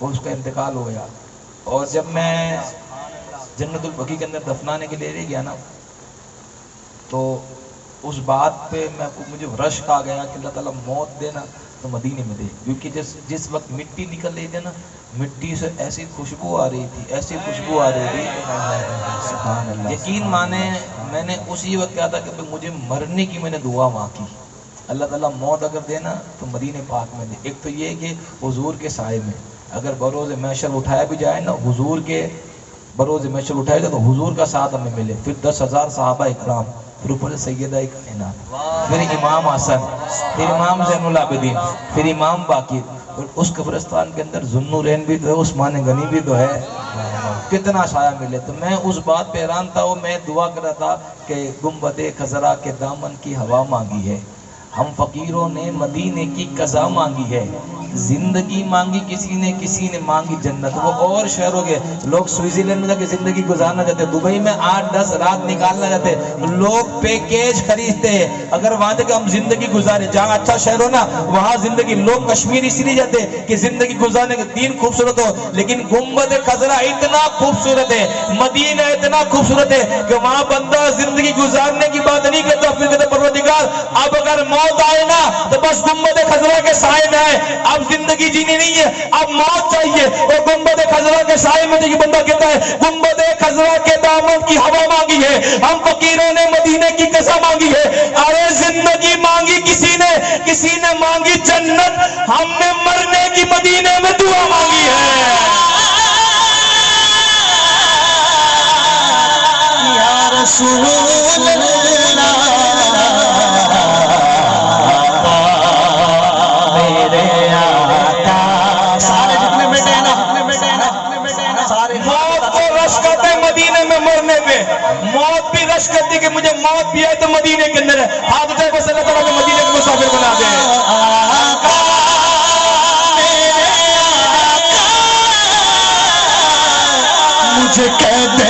اور اس کا انتقال ہو گیا. اور جب میں جنت البقیع کے اندر دفنانے کے لیے لے گیا نا تو اس بات پہ مجھے رشک آ گیا کہ اللہ تعالیٰ موت دینا تو مدینے میں دے، کیونکہ جس وقت مٹی نکل رہی تھی نا مٹی سے ایسی خوشبو آ رہی تھی، ایسی خوشبو آ رہی تھی سبحان اللہ. یقین مانے میں نے اسی وقت کہا تھا کہ مجھے مرنے کی میں نے دعا مانگی، اللہ تعالیٰ موت اگر دینا تو مدینے پاک میں دے. ایک تو یہ کہ حضور کے سائے میں اگر بروز محشر اٹھایا بھی جائے نا، حضور کے بروز محشر اٹھائے گا تو حضور کا ساتھ ہمیں ملے، پھر 10,000 صحابہ اکرام، پھر اوپر سیدہ کائنات، پھر امام حسن، پھر امام زین العابدین، پھر امام باقر، اور اس قبرستان کے اندر ذوالنورین بھی تو ہے، عثمان غنی بھی تو ہے، کتنا سایہ ملے. تو میں اس بات پہ حیران تھا، وہ میں دعا کر رہا تھا کہ گنبد خضرا کے دامن کی ہوا مانگی ہے، ہم فقیروں نے مدینے کی قضا مانگی ہے، زندگی مانگی کسی نے مانگی جنت. وہ اور شہروں کے لوگ سوئٹزرلینڈ میں جا کے زندگی گزارنا چاہتے، دبئی میں 8-10 رات نکالنا چاہتے، لوگ پیکیج خریدتے ہیں اگر وہاں تک ہم زندگی گزارے. جہاں اچھا شہر ہو نا وہاں زندگی، لوگ کشمیر اس لیے جاتے کہ زندگی گزارنے کا دین خوبصورت ہو، لیکن گنبد خضرا اتنا خوبصورت ہے، مدینہ اتنا خوبصورت ہے کہ وہاں بندہ زندگی گزارنے کی بات نہیں کرتا، پھر کہتا پروردگار اب اگر موت آئے نا تو بس گنبد خضرا کے سائے میں آئے، اب زندگی جینی نہیں ہے، اب موت چاہیے. اور گنبد خضرا کے سائے میں دیکھیں بندہ کہتا ہے گنبد خضرا کے دامن کی ہوا مانگی ہے، ہم فقیروں نے مدینے کی قسم مانگی ہے. ارے زندگی مانگی کسی نے مانگی جنت، ہم نے مرنے کی مدینے میں دعا مانگی ہے. یا رسول اللہ موت بھی رش کرتی کہ مجھے موت بھی ہے تو مدینے کے اندر ہے. ہاتھ اٹھائے بس اللہ تعالیٰ کو مدینے کے مسافر بنا دے. مجھے کہتے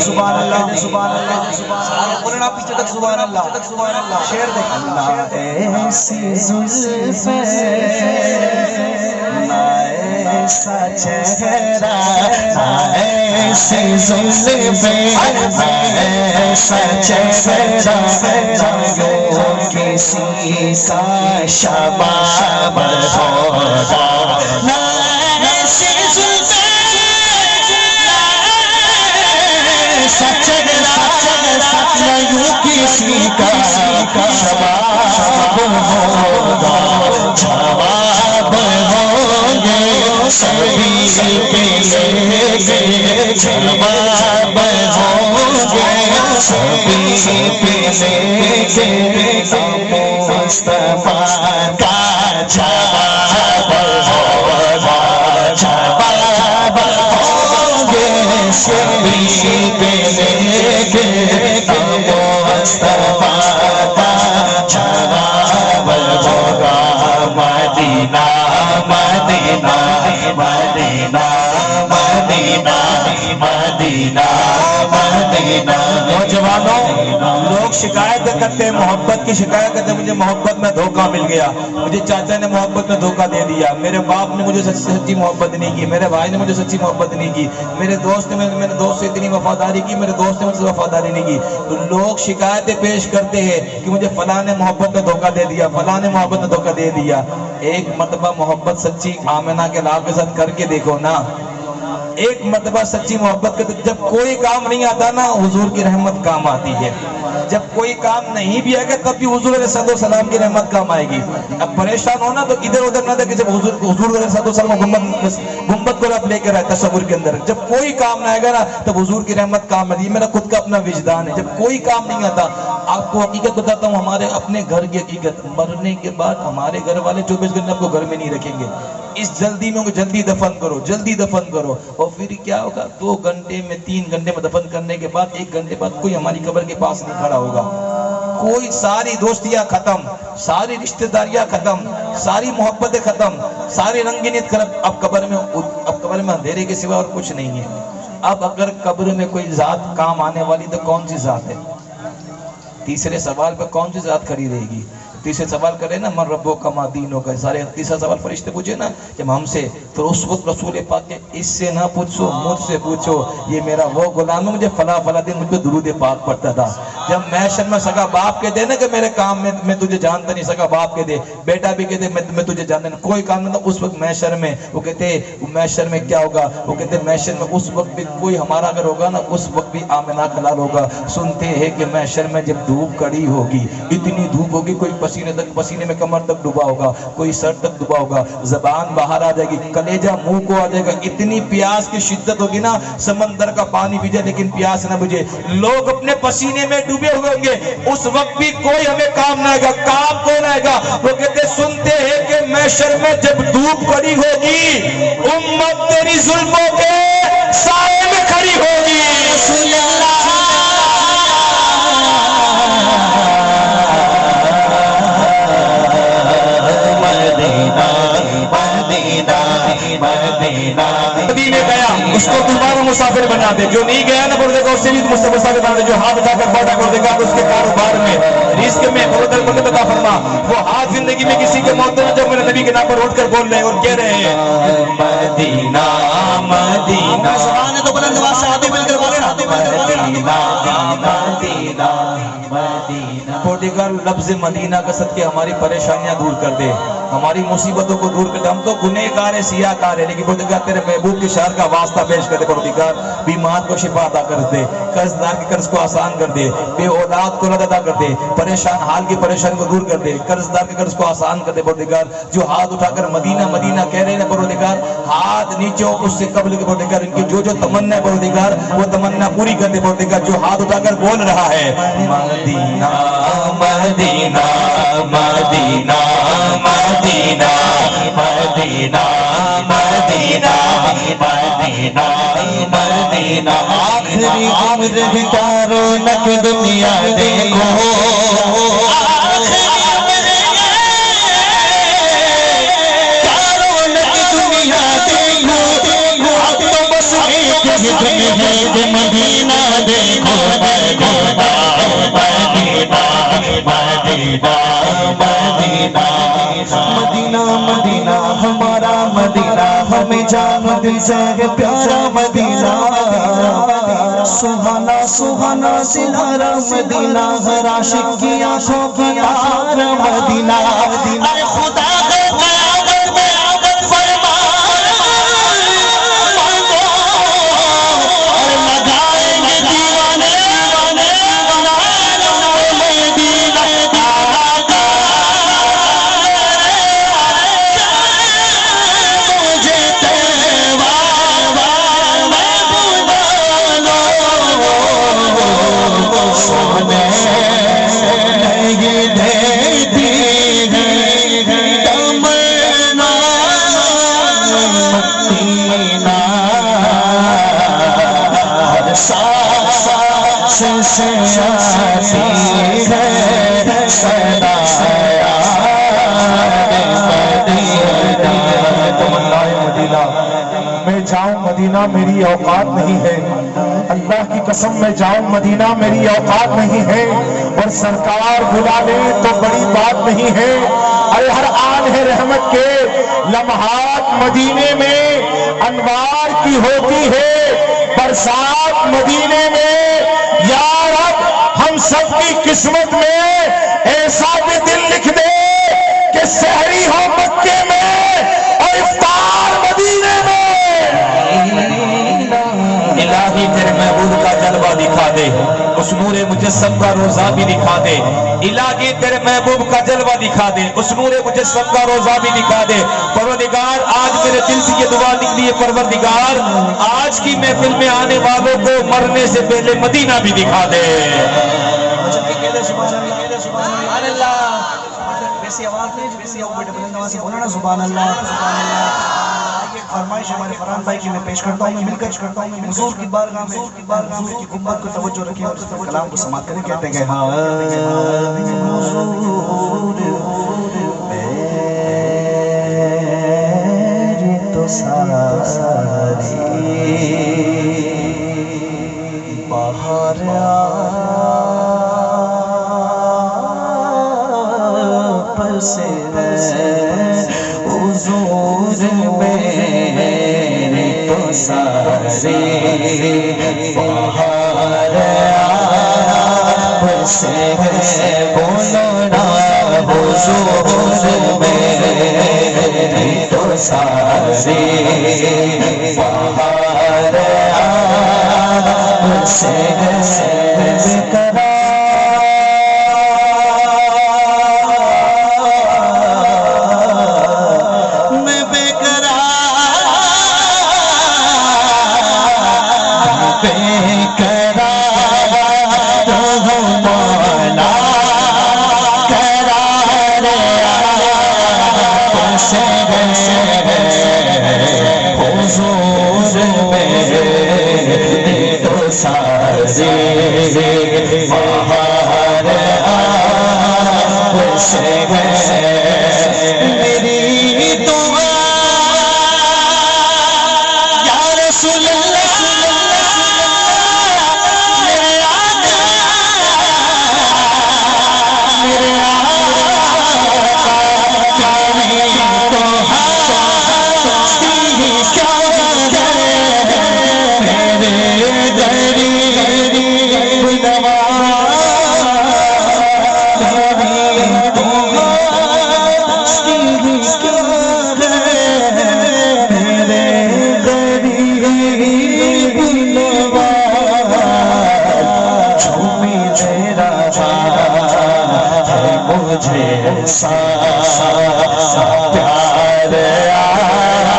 سبحان اللہ سبحان اللہ سارے بولنا پیچھے تک سبحان اللہ. شعر دیکھ ایسی زلف ایسا چہرہ ایسی زلف ایسا چہرہ جو کسی کا شباب ہوگا. کسی کا شباب ہوگا، جواب ہوں گے سبھی پیلے جواب ہوں گے سبھی پیلے مصطفیٰ کا جواب ہوگا، جواب ہوں گے سبھی پیلے مصطفیٰ کا جواب ہوگا. مدینہ مدینہ مدینہ مدینہ مدینہ مدینہ. نوجوانوں لوگ شکایت کرتے ہیں، محبت کی شکایت کرتے ہیں، مجھے محبت میں دھوکہ مل گیا، مجھے چاچا نے محبت میں دھوکہ دے دیا، میرے باپ نے مجھے سچی محبت نہیں کی، میرے بھائی نے مجھے سچی محبت نہیں کی، میرے دوست نے میرے دوست سے اتنی وفاداری کی، میرے دوست نے مجھ سے وفاداری نہیں کی. تو لوگ شکایتیں پیش کرتے ہیں کہ مجھے فلاں نے محبت میں دھوکہ دے دیا، فلاں نے محبت میں دھوکہ دے دیا. ایک مرتبہ محبت سچی آمنہ کے لال کے ساتھ کر کے دیکھو نا، ایک مرتبہ سچی محبت کرتے جب کوئی کام نہیں آتا نا حضور کی رحمت کام آتی ہے، جب کوئی کام نہیں بھی آئے گا تب بھی حضور علیہ السلام کی رحمت کام آئے گی۔ اب پریشان ہونا تو ادھر ادھر نہ دیکھیں، جب حضور علیہ السلام گنبد کو آپ لے کر آئے تصور کے اندر، جب کوئی کام نہ آئے گا نا تب حضور کی رحمت کام آتی ہے۔ میرا خود کا اپنا وجدان ہے، جب کوئی کام نہیں آتا، آپ کو حقیقت بتاتا ہوں، ہمارے اپنے گھر کی حقیقت، مرنے کے بعد ہمارے گھر والے 24 گھنٹے آپ کو گھر میں نہیں رکھیں گے، اس جلدی میں جلدی دفن کرو، جلدی دفن کرو، اور پھر کیا ہوگا 2 گھنٹے میں 3 گھنٹے میں دفن کرنے کے بعد 1 گھنٹے بعد کوئی ہماری قبر کے پاس نہیں کھڑا ہوگا، کوئی ساری دوستیاں ختم، ساری رشتہ داریاں ختم، ساری محبتیں ختم، ساری رنگینیت ختم، اب قبر میں اندھیرے کے سوا اور کچھ نہیں ہے۔ اب اگر قبر میں کوئی ذات کام آنے والی تو کون سی ذات ہے؟ تیسرے سوال پہ کون سی ذات کھڑی رہے گی؟ تیسرے سوال کرے نا من ربو کما دینوں کا، سارے تیسرا سوال فرشتے پوچھے نا جب ہم سے، تو اس وقت رسول پاک کے اس سے نہ پوچھو، مجھ سے پوچھو، یہ میرا وہ غلام ہے مجھے فلاں فلاں دن مجھ پہ درود پاک پڑھتا تھا۔ جب محشر میں سگا باپ کے دے نا کہ میرے کام میں تجھے جانتا نہیں، سگا باپ کے دے، بیٹا بھی کہتے میں تجھے جانتا نہیں، کوئی کام نہیں، اس وقت محشر میں وہ کہتے محشر میں کیا ہوگا؟ وہ کہتے محشر میں اس وقت بھی کوئی ہمارا اگر ہوگا نا اس وقت بھی آمنہ کلال ہوگا۔ سنتے ہیں کہ محشر میں جب دھوپ کڑی ہوگی، اتنی دھوپ ہوگی، کوئی پسینے میں کمر تک ڈوبا ہوگا، کوئی سر تک ڈوبا ہوگا، زبان باہر آ جائے گی، کلیجہ منہ کو آ جائے گا، اتنی پیاس کی شدت ہوگی نا سمندر کا پانی پی جائے لیکن پیاس نہ بجھے، لوگ اپنے پسینے میں ڈوبے ہوئے ہوں گے، اس وقت بھی کوئی ہمیں کام نہ آئے گا۔ کام کون آئے گا؟ وہ کہتے سنتے ہیں کہ محشر میں جب دھوپ کڑی ہوگی، امت تیری ظلموں کے سائے میں کھڑی ہوگی۔ رسول اللہ مدینے گیا، اس کو دوبارہ مسافر بنا دے، جو نہیں گیا نا بردے گا اس سے بھی مسافر بنا دے، جو ہاتھ اٹھا کر بڑھا کر دے گا اس کے کاروبار میں رزق میں بردے بتا فرما، وہ ہاتھ زندگی میں کسی کے موت میں جب میرے نبی کے نام پر اٹھ کر بول رہے ہیں اور کہہ رہے ہیں مدینہ مدینہ، زبان ہے تو بلند آواز سے ہاتھ مل کر بولے نا مدینہ مدینہ مدینہ۔ پروردگار لفظ مدینہ کا صدقے ہماری پریشانیاں دور کر دے، ہماری مصیبتوں کو دور کر دے۔ ہم تو گنہگار ہیں، سیاہ کار ہیں، لیکن پروردگار تیرے محبوب کے شہر کا واسطہ پیش کر دے۔ پروردگار بیمار کو شفا عطا کر دے، قرض دار کے قرض کو آسان کر دے، بے اولاد کو اولاد عطا کر دے، پریشان حال کی پریشانی کو دور کر دے، قرض دار کے قرض کو آسان کر دے۔ پروردگار جو ہاتھ اٹھا کر مدینہ مدینہ کہہ رہے ہیں پروردگار، ہاتھ نیچے ہو اس سے قبل کے پروردگار ان کی جو تمنا ہے پروردگار وہ تمنا پوری کر دے۔ پروردگار جو ہاتھ اٹھا کر بول رہا ہے مدینہ مدینہ مدینہ مدینہ مدینہ مدینہ مدینہ مدینہ، آخری عمر کا رونق دنیا دیکھو، آخری عمر کا رونق دنیا دیکھو، اب تو بس ایک ہی دن ہے کہ مدینہ دیکھو، مدینہ مدینہ مدینہ مدینہ مدینہ مدینہ ہمارا مدینہ، ہمیں جان دل سے ہے پیارا مدینہ، سہانا سہانا سنہرا مدینہ، ہر عاشق کی آنکھوں کی یار مدینہ، اے خدا کے قیامت میں فرمان مانگو اور لگائیں گے دیوانے مدینہ میں جاؤں مدینہ میری اوقات نہیں ہے، اللہ کی قسم میں جاؤں مدینہ میری اوقات نہیں ہے، اور سرکار بلا لے تو بڑی بات نہیں ہے۔ ارے ہر آن ہے رحمت کے لمحات مدینے میں انوار کی ہوتی ہے، برسات مدینے میں، یا رب ہم سب کی قسمت میں ایسا بھی دل لکھ دے کہ سحری ہو مکے میں اور افطار مدینے میں۔ دے، اس نور مجسم کا روزہ بھی دکھا دے، الہی تیرے محبوب کا جلوہ دکھا دے، اس نور مجسم کا روزہ بھی دکھا دے۔ پروردگار آج میرے دل سے یہ دعا نکلی ہے، پروردگار آج کی محفل میں آنے والوں کو مرنے سے پہلے مدینہ بھی دکھا دے۔ سبحان اللہ، ویسی آواز نہیں، ویسی آواز بیٹے بلند آواز سے بولا نا سبحان اللہ، سبحان اللہ۔ فرمائش ہمارے فرحان بھائی کی میں پیش کرتا ہوں، میں مل کر حضور کی بارگاہ میں حضور کی گنبد کو توجہ رکھیں اور اس کلام کو سماعت کریں۔ کہتے ہیں ہاں حضور میری تو ساری باہر آپ سے حضور میری تو ساری باہر آپ سے بولو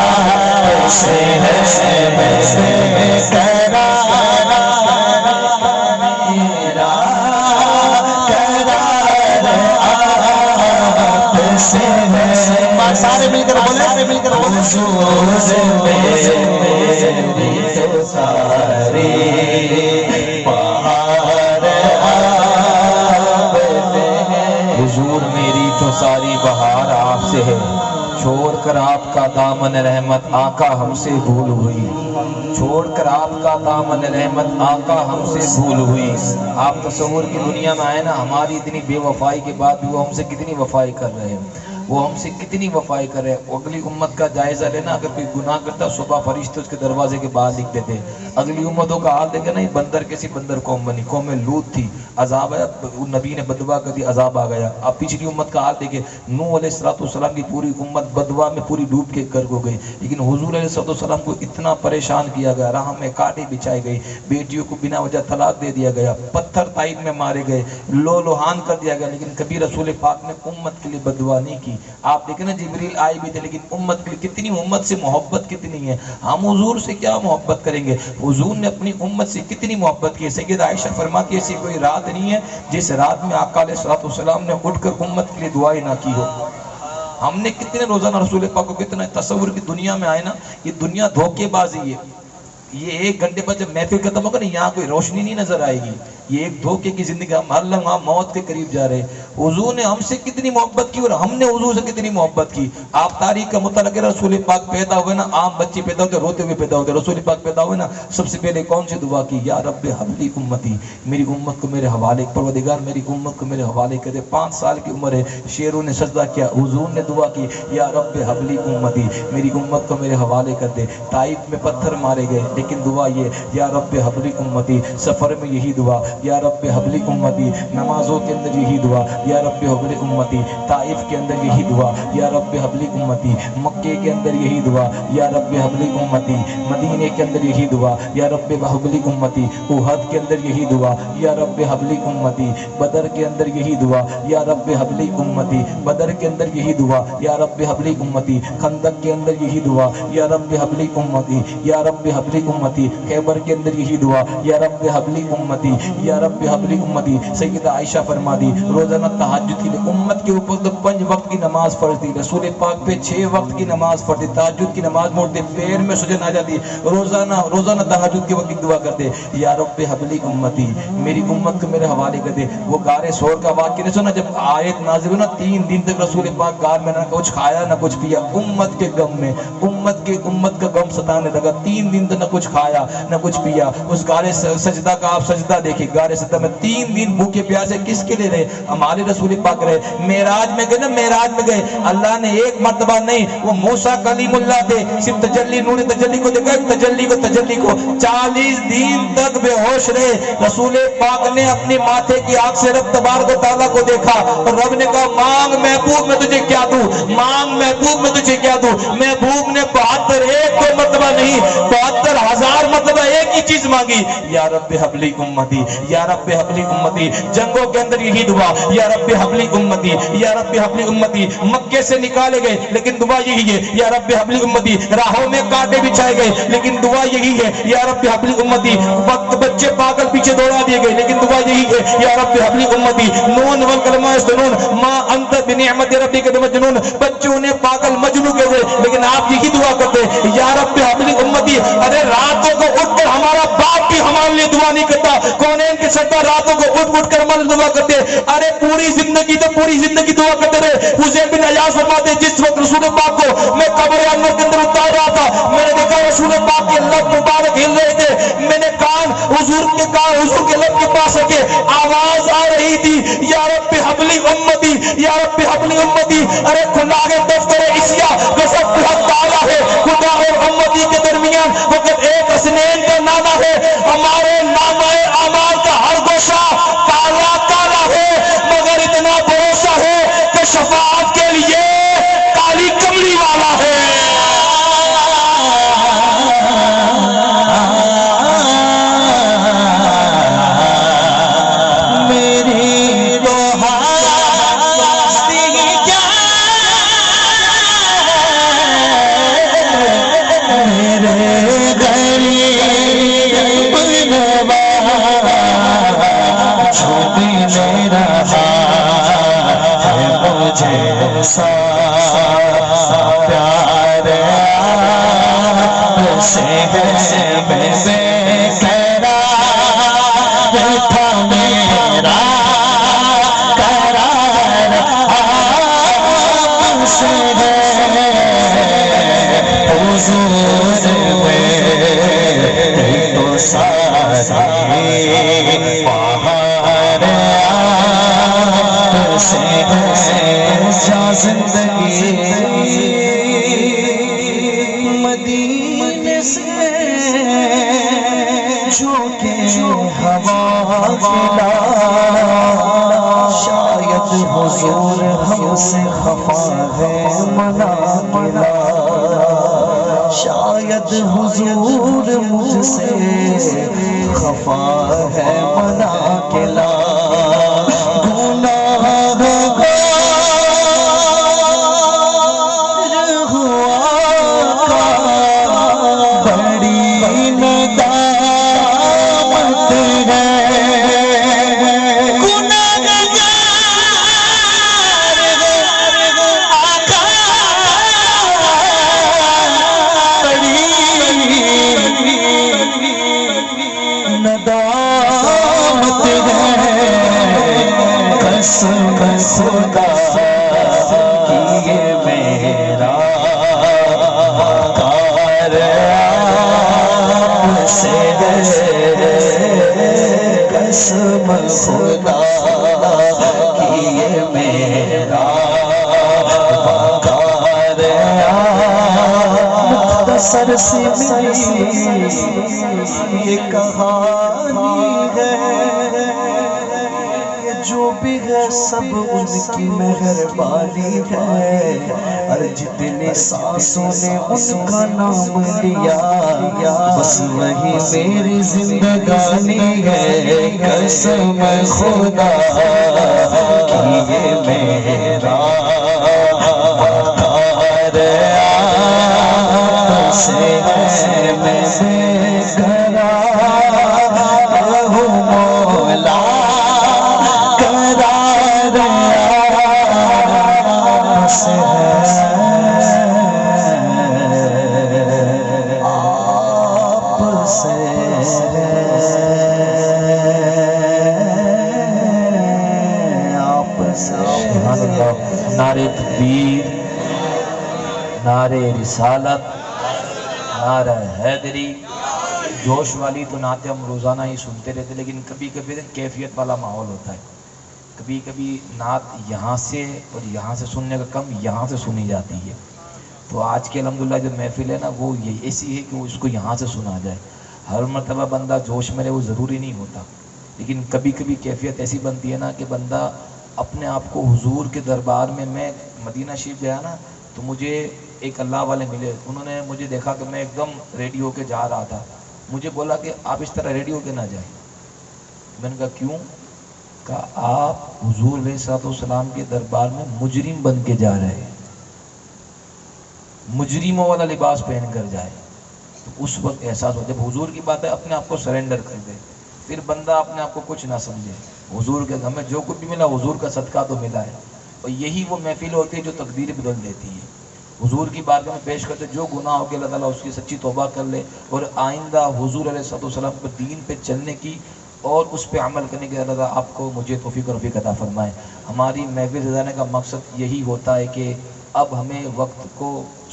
نا حضور میری تو ساری باہر آپ سے سارے مل کر بولے، سارے مل کر بولے حضور میری تو ساری بہار آپ سے ہے، چھوڑ کر آپ کا دامن رحمت آقا ہم سے بھول ہوئی، چھوڑ کر آپ کا دامن رحمت آقا ہم سے بھول ہوئی۔ آپ تصور کی دنیا میں آئے نا، ہماری اتنی بے وفائی کے بعد بھی وہ ہم سے کتنی وفائی کر رہے ہیں، وہ ہم سے کتنی وفائی کرے۔ اگلی امت کا جائزہ لینا، اگر کوئی گناہ کرتا صبح فرشتے اس کے دروازے کے باہر لکھ دیتے۔ اگلی امتوں کا حال دیکھے نا، یہ بندر کیسی بندر قوم بنی، قوم لوط تھی، عذاب آیا، نبی نے بدوا کر دی، عذاب آ گیا۔ اب پچھلی امت کا حال دیکھے، نوح علیہ السلام کی پوری امت بدوا میں پوری ڈوب کے غرق ہو گئی، لیکن حضور علیہ السلام کو اتنا پریشان کیا گیا، راہ میں کانٹے بچھائے گئی، بیٹیوں کو بنا وجہ طلاق دے دیا گیا، پتھر طائف میں مارے گئے، لو لوہان کر دیا گیا، لیکن کبھی رسول پاک نے امت کے لیے بدوا نہیں کی۔ آپ دیکھیں نا، جبریل آئے بھی تھے، لیکن امت کے لیے کتنی امت سے محبت کتنی ہے۔ ہم حضور سے کیا محبت کریں گے، حضور نے اپنی امت سے کتنی محبت کی ہے۔ سیدہ عائشہ فرماتی ہے، ایسی کوئی رات نہیں ہے جس رات میں آقا علیہ السلام نے اٹھ کر امت کے لیے دعائیں نہ کی ہو۔ ہم نے کتنے روزانہ رسول پاک کو کتنا تصور کی دنیا میں آئے نا، یہ دنیا دھوکے بازی ہے۔ یہ 1 گھنٹے بعد جب محفل ختم ہوگا نا، یہاں کوئی روشنی نہیں نظر آئے گی، یہ ایک دھوکے کی زندگی، ہم ہر لمحہ موت کے قریب جا رہے۔ حضور نے ہم سے کتنی محبت کی اور ہم نے حضور سے کتنی محبت کی۔ آپ تاریخ کا مطالعہ کریں، رسول پاک پیدا ہوئے نا، عام بچے پیدا ہوتے روتے ہوئے پیدا ہوتے، رسول پاک پیدا ہوئے نا، سب سے پہلے کون سی دعا کی؟ یا رب حبلی امتی، میری امت کو میرے حوالے، پروردگار میری امت کو میرے حوالے کر دے۔ 5 سال کی عمر ہے، شیروں نے سجدہ کیا، حضور نے دعا کی، یا رب حبلی امتی، میری امت کو میرے حوالے کر دے۔ طائف میں پتھر مارے گئے، لیکن دعا یہ، یا رب حبلی امتی۔ سفر میں یہی دعا، یا رب حبلی امتی، نمازوں کے اندر یہی دعا یا رب حبلی امتی، طائف کے اندر یہی دعا یا رب حبلی امتی، مکے کے اندر یہی دعا یا رب حبلی امتی، مدینے کے اندر یہی دعا یا رب حبلی امتی، احد کے اندر یہی دعا یا رب حبلی امتی، بدر کے اندر یہی دعا یا رب حبلی امتی، بدر کے اندر یہی دعا یا رب حبلی امتی، خندق کے اندر یہی دعا یا رب حبلی امتی، یا رب حبلی امتی، خیبر کے اندر یہی دعا یا رب حبلی امتی، یا رب حبلی امتی۔ سیدہ عائشہ فرما دی روزانہ تہجد کے لیے امت کے اوپر تو 5 وقت کی نماز فرض تھی، رسول پاک پہ 6 وقت کی نماز فرض تھی، تہجد کی نماز موڑتے پیر میں سجن آ جاتی، روزانہ تہجد کے وقت دعا کرتے یا رب حبلی امتی، میری امت کو میرے حوالے کر دے۔ وہ غار ثور کا واقعہ سنا جب آیت نازل ہوئی نا، 3 دن تک رسول پاک غار میں نہ کچھ کھایا نہ کچھ پیا، امت کے غم میں، امت کا غم ستانے لگا، 3 دن تک نہ کچھ کھایا نہ کچھ پیا۔ اس غار سجدہ کا آپ سجدہ دیکھیں، غار سجدہ میں 3 دن بھوکے پیاسے کس کے لیے رہے؟ ہمارے رسول پاک رہے۔ معراج میں گئے اللہ نے ایک مرتبہ نہیں، وہ موسیٰ کلیم اللہ تھے، صرف تجلی نور تجلی کو دیکھا، تجلی کو 40 دن تک بے ہوش رہے۔ رسول پاک نے اپنی ماتھے کی آنکھ سے رب تبارک و تعالیٰ کو دیکھا اور رب نے کہا مانگ محبوب میں تجھے کیا دوں، مانگ محبوب میں تجھے کیا دوں۔ محبوب نے 72 ایک دو مرتبہ نہیں 72,000 مرتبہ ایک ہی چیز مانگی، یا رب حبلی امتی، یا رب حبلی امتی۔ جنگوں کے اندر یہی دعا یا رب حبلی امتی، یا رب حبلی امتی۔ مکے سے نکالے گئے لیکن دعا یہی ہے یا رب حبلی امتی۔ راہوں میں کانٹے بچھائے گئے لیکن دعا یہی ہے یا رب حبلی امتی۔ بچے پاگل پیچھے دوڑا دیے گئے لیکن دعا یہی ہے یا رب حبلی امتی۔ نون والقلم یسطرون ما انت بنعمت ربک بمجنون، بچوں نے پاگل مجنون کے ہوئے لیکن آپ یہی دعا کرتے یا رب حبلی امتی۔ ارے راتوں کو اٹھ کر ہمارا باپ بھی ہمارے لیے دعا نہیں کرتا، کونین کے سردار راتوں کو اٹھ کر ہمارے دعا کرتے۔ ارے پوری زندگی دعا کرتے رہے۔ حذیفہ بن ایاز فرماتے جس وقت رسول پاک کو میں قبر انور کے اندر اتار رہا تھا، میں نے دیکھا رسول پاک کے لب مبارک ہل رہے تھے، میں نے کان حضور کے لب کے پاس رکھے، آواز آ رہی تھی یا رب حبلی امتی، یا رب حبلی امتی۔ ارے خدا کے دفتر عشیا جو سب بہت تعالیٰ ہے، خدا اور امتی کے درمیان وقت ایک حسنین کا نامہ ہے، ہمارے نامہ اعمال کا ہر گوشہ کالا ہے، مگر اتنا بھروسہ ہے کہ شفاعت کے لیے کالی کملی والا ہے۔ مدینے سے جو کہ ہوا گلا، شاید حضور ہم سے خفا ہے منا گلا، شاید حضور مجھ سے خفا ہے منا گلا۔ ندامت ہے سر سے ملی یہ کہانی ہے کہ جو بھی ہے سب ان کی مہربانی ہے، اور جتنے سانسوں نے ان کا نام لیا بس وہی میری زندگانی ہے، قسم خدا کی یہ میرا وقار آپ سے ہے، میں بے قرار ہوں مولا قرار آپ سے ہے، آپ سے سبحان اللہ۔ نعرہ تکبیر، نعرہ رسالت، نعرہ حیدری۔ جوش والی تو نعتیں ہم روزانہ ہی سنتے رہتے، لیکن کبھی کبھی کیفیت والا ماحول ہوتا ہے۔ کبھی کبھی نعت یہاں سے اور یہاں سے سننے کا کم یہاں سے سنی جاتی ہے۔ تو آج کے الحمدللہ جو محفل ہے نا وہ یہ ایسی ہے کہ وہ اس کو یہاں سے سنا جائے۔ ہر مرتبہ بندہ جوش میں رہے وہ ضروری نہیں ہوتا، لیکن کبھی کبھی کیفیت ایسی بنتی ہے نا کہ بندہ اپنے آپ کو حضور کے دربار میں مدینہ شریف گیا نا تو مجھے ایک اللہ والے ملے، انہوں نے مجھے دیکھا کہ میں ایک دم ریڈی ہو کے جا رہا تھا، مجھے بولا کہ آپ اس طرح ریڈی ہو کے نہ جائیں۔ میں نے کہا کیوں؟ کہا آپ حضور علیہ الصلوۃ والسلام کے دربار میں مجرم بن کے جا رہے ہیں، مجرموں والا لباس پہن کر جائے۔ تو اس وقت احساس ہو جب حضور کی بات ہے اپنے آپ کو سرنڈر کر دے، پھر بندہ اپنے آپ کو کچھ نہ سمجھے۔ حضور کے ہمیں جو کچھ بھی ملا حضور کا صدقہ تو ملا ہے، اور یہی وہ محفل ہوتی ہے جو تقدیر بدل دیتی ہے۔ حضور کی بارگاہ میں پیش کرتے جو گناہ ہو کے اللہ تعالیٰ اس کی سچی توبہ کر لے، اور آئندہ حضور علیہ الصلوۃ والسلام کے دین پہ چلنے کی اور اس پہ عمل کرنے کے اللہ تعالیٰ آپ کو مجھے توفیق اور رفیق عطا فرمائے۔ ہماری محفل سجانے کا مقصد یہی ہوتا ہے کہ اب ہمیں وقت کو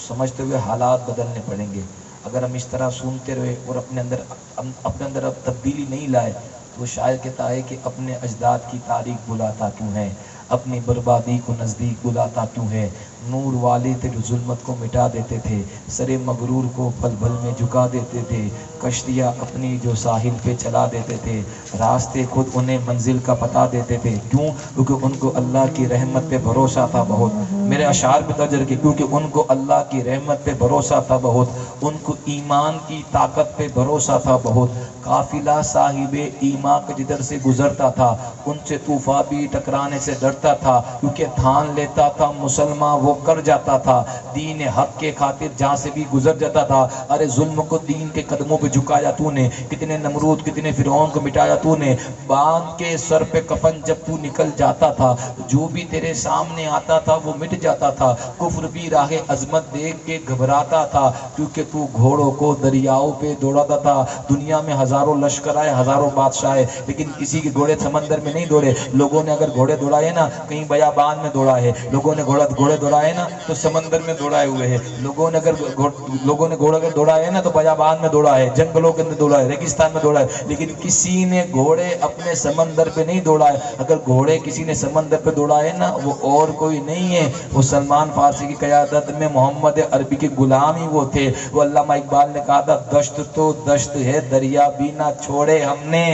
سمجھتے ہوئے حالات بدلنے پڑیں گے۔ اگر ہم اس طرح سنتے رہے اور اپنے اندر اب تبدیلی نہیں لائے تو شاعر کہتا ہے کہ اپنے اجداد کی تاریخ بلاتا کیوں ہے، اپنی بربادی کو نزدیک بلاتا کیوں ہے۔ نور والے تھے جو ظلمت کو مٹا دیتے تھے، سر مغرور کو پل بھل میں جھکا دیتے تھے، کشتیاں اپنی جو ساحل پہ چلا دیتے تھے، راستے خود انہیں منزل کا پتا دیتے تھے۔ کیوں؟ کیونکہ ان کو اللہ کی رحمت پہ بھروسہ تھا بہت۔ میرے اشعار پہ توجہ رکھیں، کیونکہ ان کو اللہ کی رحمت پہ بھروسہ تھا بہت، ان کو ایمان کی طاقت پہ بھروسہ تھا بہت۔ قافلہ صاحب ایمان کے جدھر سے گزرتا تھا ان سے طوفان بھی ٹکرانے سے ڈرتا تھا، کیونکہ تھان لیتا تھا مسلمان وہ کر جاتا تھا، دین حق کے خاطر جہاں سے بھی گزر جاتا تھا۔ ارے ظلم کو دین کے قدموں پہ جھکایا تو نے، کتنے نمرود کتنے فرعون کو مٹایا تو نے، باندھ کے سر پہ کفن جب تو نکل جاتا تھا جو بھی تیرے سامنے آتا تھا وہ مٹ جاتا تھا۔ کفر بھی راہ عظمت دیکھ کے گھبراتا تھا، کیونکہ تو گھوڑوں کو دریاؤں پہ دوڑاتا تھا۔ دنیا میں ہزاروں لشکر آئے ہزاروں بادشاہ آئے، لیکن کسی کے گھوڑے سمندر میں نہیں دوڑے۔ لوگوں نے اگر گھوڑے دوڑائے نا کہیں بیابان میں دوڑا ہے، لوگوں نے گھوڑے دوڑائے نا تو سمندر میں دوڑائے ہوئے ہیں، لوگوں نے گھوڑے دوڑائے نا تو بیابان میں دوڑا ہے، جنگلوں کے اندر دوڑا ہے، ریگستان میں دوڑا ہے، لیکن کسی نے گھوڑے اپنے سمندر پہ نہیں دوڑائے۔ اگر گھوڑے کسی نے سمندر پہ دوڑائے نا وہ اور کوئی نہیں ہے، وہ سلمان فارسی کی قیادت میں محمد عربی کے غلام ہی وہ تھے۔ وہ علامہ اقبال نے کہا تھا دشت تو دشت ہے دریا بھی نہ چھوڑے ہم نے،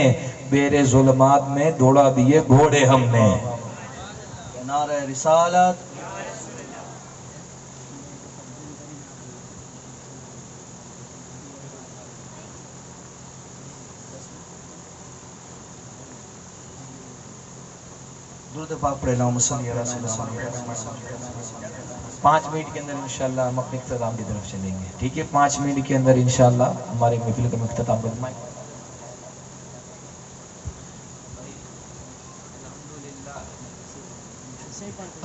بیرے ظلمات میں دوڑا دیے گھوڑے ہم نے۔ نعرہ رسالت، درود پاک پڑھے اللہم صلی علی سیدنا۔ 5 منٹ کے اندر انشاءاللہ ہم اپنے اختتام کی طرف چلیں گے، ٹھیک ہے؟ 5 منٹ کے اندر انشاءاللہ ہمارے محفل کا اختتام کرنا ہے۔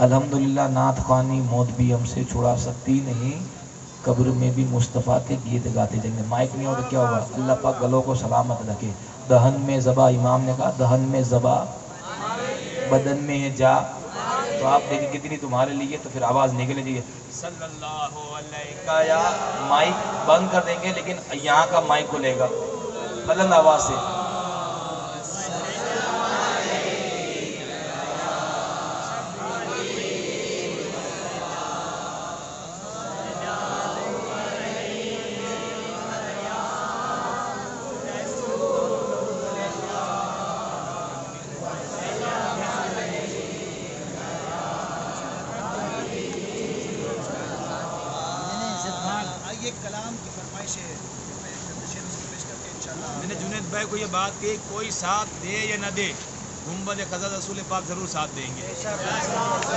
الحمدللہ نعت خوانی موت بھی ہم سے چھڑا سکتی نہیں، قبر میں بھی مصطفیٰ کے گیت گاتے جائیں گے۔ مائک نہیں ہو تو کیا ہوگا؟ اللہ پاک گلوں کو سلامت رکھے۔ دہن میں زبا، امام نے کہا دہن میں زبا بدن میں ہے جا، تو آپ دیکھیں کتنی تمہارے لیے، تو پھر آواز نکلے جائے صلی اللہ علیہ، یا مائک بند کر دیں گے لیکن یہاں کا مائک کو لے گا بلند آواز سے۔ یہ کلام کی فرمائش ہے میں چند شعر اس کو پیش کر کے انشاءاللہ میں نے جنید بھائی کو یہ بات کی کوئی ساتھ دے یا نہ دے گنبد خزا رسول پاک ضرور ساتھ دیں گے چمک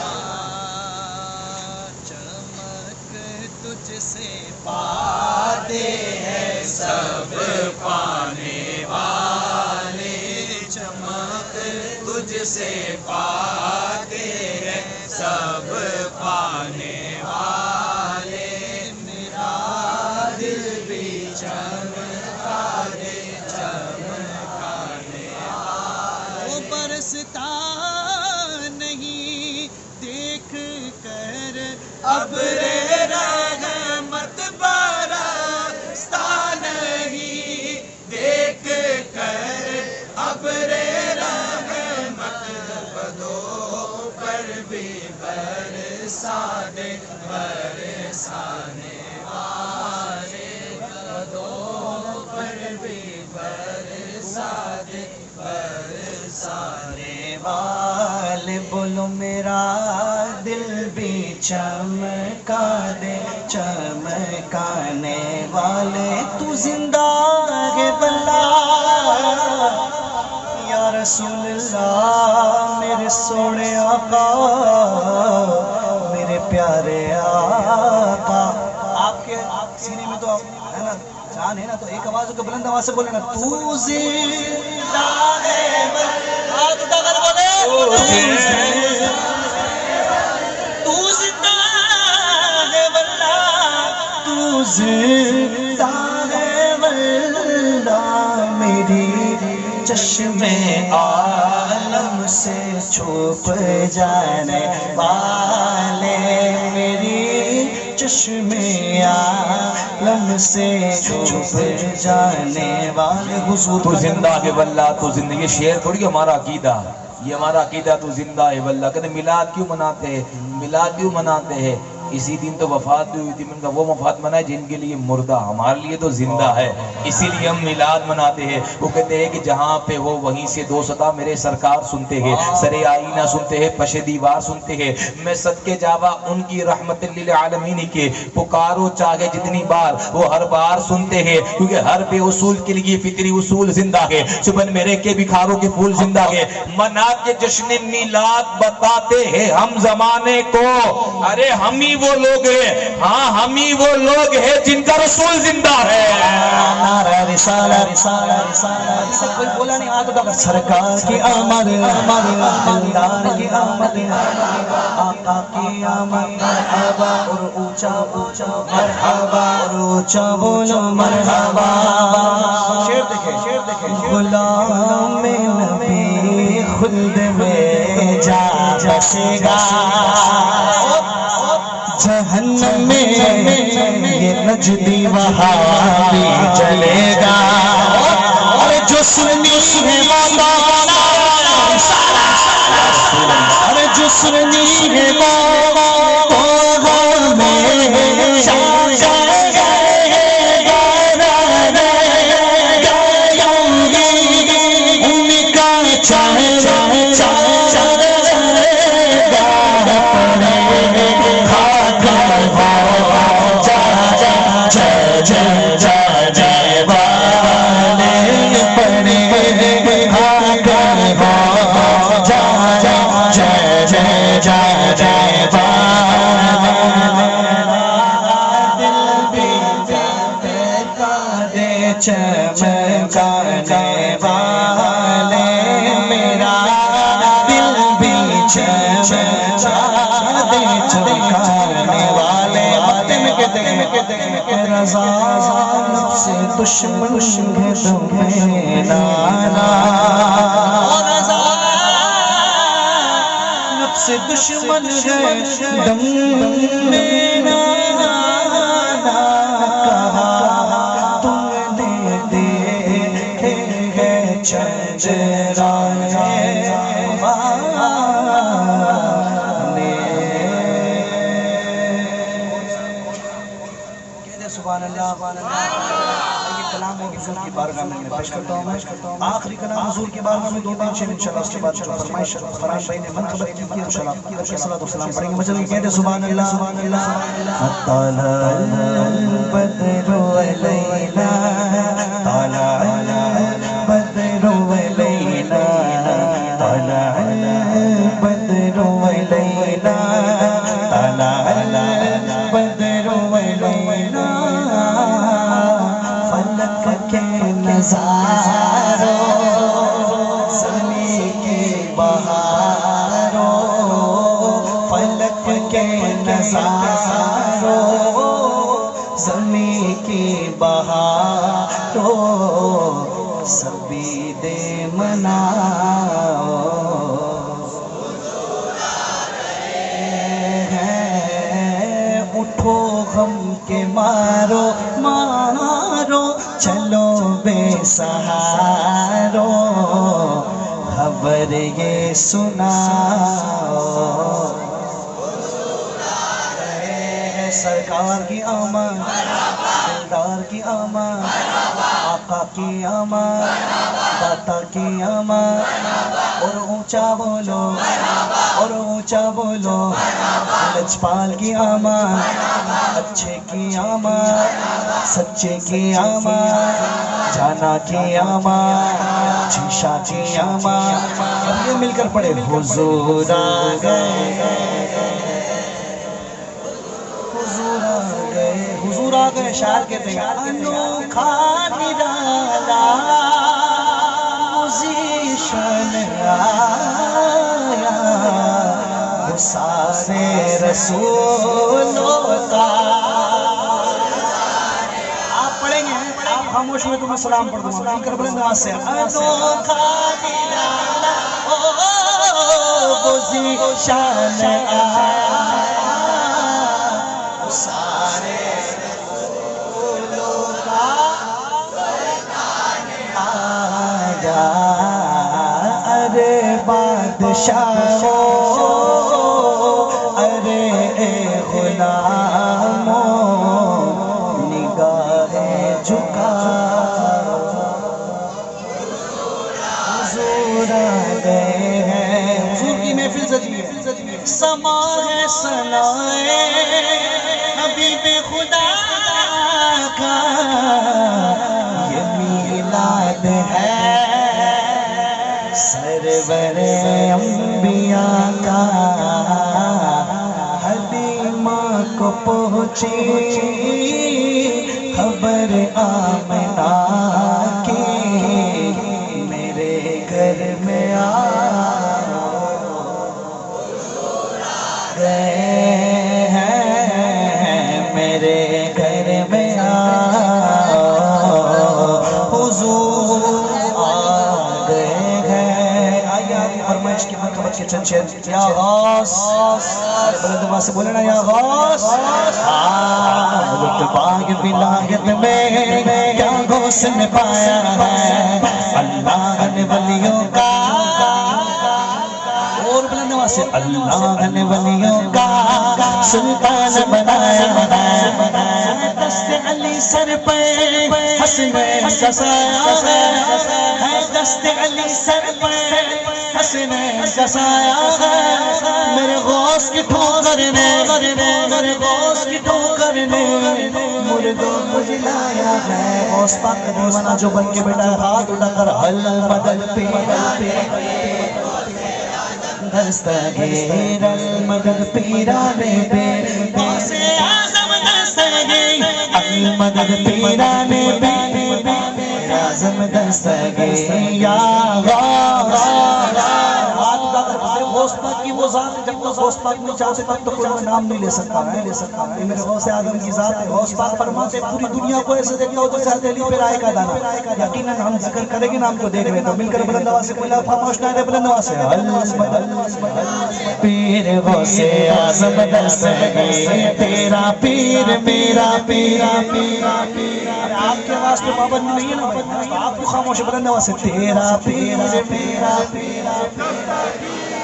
تجھ سے پاتے ہیں سب پانے والے چمک تجھ سے پاتے ہیں سب پانے والے میرا دل بھی چمکا دے چمکانے وہ برستا نہیں دیکھ کر ابر رحمت برستا نہیں دیکھ کر ابر رحمت بدو پر بھی برسا دے برسانے والے بدو پر بھی برسا دے برسانے والے بولو میرا دل بھی چمکا دے چمکانے والے تو زندہ ہے بلا یا رسول اللہ میرے سونے آقا میرے پیارے آقا آپ کے سینے میں تو ہے نا جان ہے نا تو ایک آواز کو بلند آواز سے بولے نا تو زندہ ہے ہاتھ اٹھا کر بولے تو زندہ ہے واللہ تو زندہ ہے واللہ میری چشم عالم سے چھپ جانے والے میری چشم عالم سے چھپ جانے والے حضور تو زندہ ہے واللہ تو زندہ یہ شعر تھوڑی ہمارا عقیدہ یہ ہمارا عقیدہ تو زندہ ہے واللہ کہتے میلاد کیوں مناتے ہیں میلاد کیوں مناتے ہیں اسی دن تو وفات بھی ہوئی تھی من کا وہ وفات منائے جن کے لیے مردہ ہمارے لیے تو زندہ ہے اسی لیے ہم میلاد مناتے ہیں وہ کہتے ہیں کہ جہاں پہ ہو وہیں سے دو صدا میرے سرکار سنتے ہیں سرے آئینہ سنتے ہیں پش دیوار سنتے ہیں میں صدقے جاوا ان کی رحمت للعالمین کے پکارو چاہے جتنی بار وہ ہر بار سنتے ہیں کیونکہ ہر بے اصول کے لیے فطری اصول زندہ ہے چبن میرے کے بکھاروں کے پھول زندہ ہے منا کے جشن میلاد بتاتے ہیں ہم زمانے کو ارے ہم ہی وہ لوگ ہیں ہاں ہم ہی وہ لوگ ہیں جن کا رسول زندہ ہے نعرہ رسالہ رسالہ رسالہ کوئی بولا نہیں آگے تو سرکار کی آمد دلدار کی آمد آقا کی آمد مرحبا اور اونچا اونچا مرحبا اور اونچا بولو مرحبا شعر دیکھیں غلام نبی خلد میں جا بسے گا جہنم میں یہ نجدی وہابی جلے گا اور جو سنی ہے مولانا اور جو سنی ہے مولانا چمکانے والے میرا دل بھی چمکانے والے باتیں میں کہتے ہیں رضا سے دشمن ہے تمہیں نانا نفس دشمن ہے دم میں نانا کہا سبحان اللہ یہ کلام اور حضور کی بارگاہ میں پیش کرتا ہوں میں آخری کلام حضور کی بارگاہ میں 2-3 شعر انشاءاللہ اس کے بعد جو فرمائش فرحان بھائی نے منقبت کی انشاءاللہ الصلوۃ والسلام پڑھیں گے مجھے کہتے سبحان اللہ طلع البدر علینا طلع البدر علینا طلع البدر علینا طلع البدر علینا فلک کے نظاروں زمین کی بہاروں فلک کے نظاروں زمین کی بہاروں سبھی دے مناؤ اٹھو غم کے مارو مارو چلو بے سہارو خبر یہ سناؤ سرکار کی آمد دلدار کی آمد آقا کی آمد داتا کی آمد اور اونچا بولو اور اونچا بولو لجپال کی آمد اچھے کی آمد سچے کی آمد جانا کی آمد شیشہ کی آمد یہ مل کر پڑھے حضور آ گئے حضور آ گئے شاعر کہتے ہیں انوکھا نرالا موزیشن آیا وہ سارے رسولوں کا آپ پڑھیں گے آپ خاموش ہوئے تو میں سلام پڑھ دوں گا کر بلند آواز سے انوکھا نرالا موزیشن آیا سارے رسولوں کا آیا ارے بادشاہوں ارے غلاموں نگاہیں جھکا حضور آ گئے ہیں حضور کی محفل سجی ہے سما ہے سنائے حبیب خدا کا یہ میلاد ہے سرور انبیاء کا حلیمہ کو پہنچی خبر آمنہ کی میرے گھر میں میرے گھر میں حضور آ گئے ہیں آئیے آگے فرمائش کی منقبت کے چند شعر یا غوث بلند آواز سے بولے نا یا غوث رتبہ ولایت میں کیا غوث نے پایا ہے اللہ نے ولیوں کا اور بلند آواز سے اللہ نے ولیوں کا سلطان بنایا ہے دست علی سر پہ حسنین کا سایہ ہے دست علی سر پہ حسنین کا سایہ ہے میرے غوث کی ٹھوکر نے میرے غوث کی ٹھوکر نے مردوں کو جلایا ہے غوث پاک کا دیوانہ جو بن کے بیٹا ہاتھ اٹھا کر حل مدد پیرا دستگیر المدد پیرانے پہ غوث اعظم دستگیر المدد پیرانے پہ اعظم دستگیر یا غوث غوث پاک کی وہ ذات ہے جب تک غوث پاک نہیں چاہتے تب تو کوئی نام نہیں لے سکتا ہے یہ میرے غوث اعظم کی ذات ہے غوث پاک فرماتے پوری دنیا کو ایسے دیکھتا ہو جیسے ہتھیلی پہ رائے کا دانا یقیناً ہم ذکر کریں گے نام کو دیکھ رہے تو مل کر بلند آواز سے کوئی خاموش نہ رہے بلند آواز سے پیر غوث اعظم دستگیر تیرا پیر میرا پیر آپ کے آواز پہ پابند نہیں ہے نا آپ کو خاموش بلند آواز سے تیرا پیر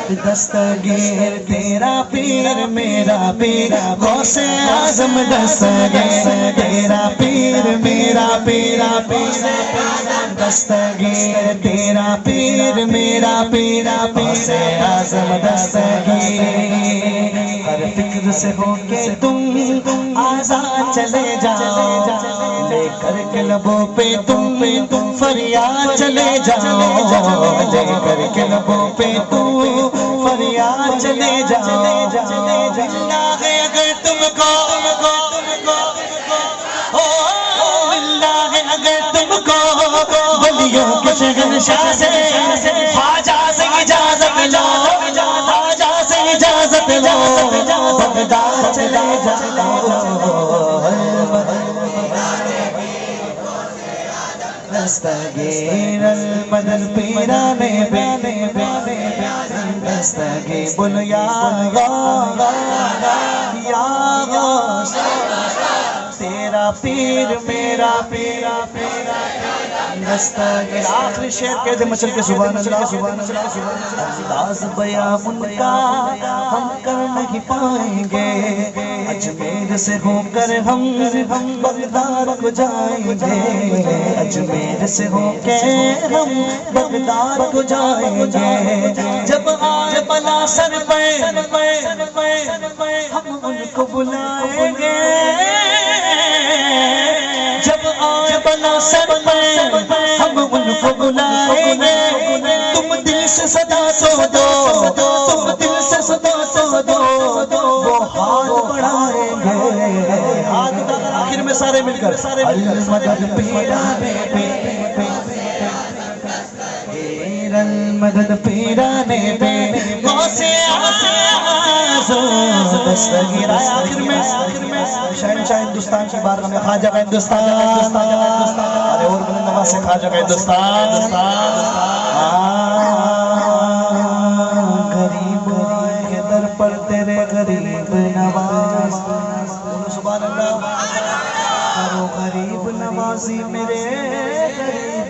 دستگیر تیرا پیر میرا پیر غوث اعظم دستگیر تیرا پیر میرا پیرا پیر دستگیر تیرا پیر میرا پیرا غوث اعظم دستگیر ہر فکر سے ہو کے تم آزاد چلے جاؤ لے کر کے لبوں پہ تم فریاد چلے جاؤ لے کر کے لبوں پہ تم فریاد چلے جاؤ اللہ ہے اگر تم کو اللہ ہے اگر تم کو ولیوں کے شہنشاہ سے خواجہ سے اجازت لو خواجہ سے اجازت لو بغداد چلے جاؤ دستگیر المدد پیرانے بینے دستگیر بول یا غوث تیرا پیر میرا پیرا دستگیر آخری شعر کہتے مچل کے سبحان اللہ انداز بیان ان کا ہم کر نہیں پائیں گے اجمیر سے ہو کر ہم بغداد کو جائیں گے اجمیر سے ہو کے ہم بغداد کو جائیں گے جب آئے بلا سر پہ ہم ان کو بلائیں گے جب آئے بلا سر پہ ہم ان کو بلائیں گے تم دل سے صدا تو دو تم دل سے صدا تو دو وہ ہاتھ بڑھائیں گے ہاتھ آخر میں سارے مل کر المدد پیرانے پہ المدد پیرانے پہ غوث اعظم دستگیر آخر میں شہنشاہ ہندوستان کی بارگاہ میں خواجہ کا ہندوستان ارے اور بلند آواز سے خواجہ کا ہندوستان غریب کے در پر تیرے غریب نواز سبحان اللہ کرو غریب نوازی میرے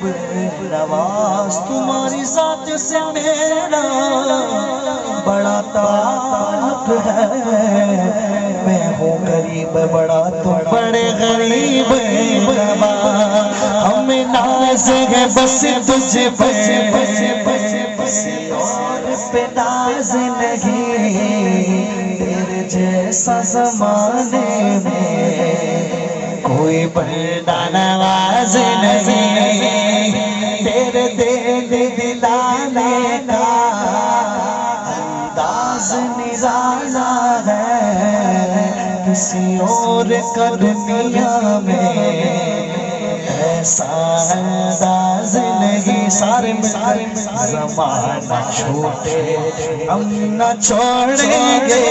غریب نواز تمہاری ذات سے میرا بڑا تعلق ہے میں ہوں غریب بڑا تم بڑے غریب ہمیں ناز ہے بس تجھ پہ کسی اور پہ ناز نہیں تیرے جیسا زمانے میں کوئی بڑا نواز نہیں تیرے دل دلانے کا انداز نرالا ہے کسی اور کا دنیا میں ایسا انداز نہیں سارے زمانہ چھوٹے ہم نہ چھوڑیں گے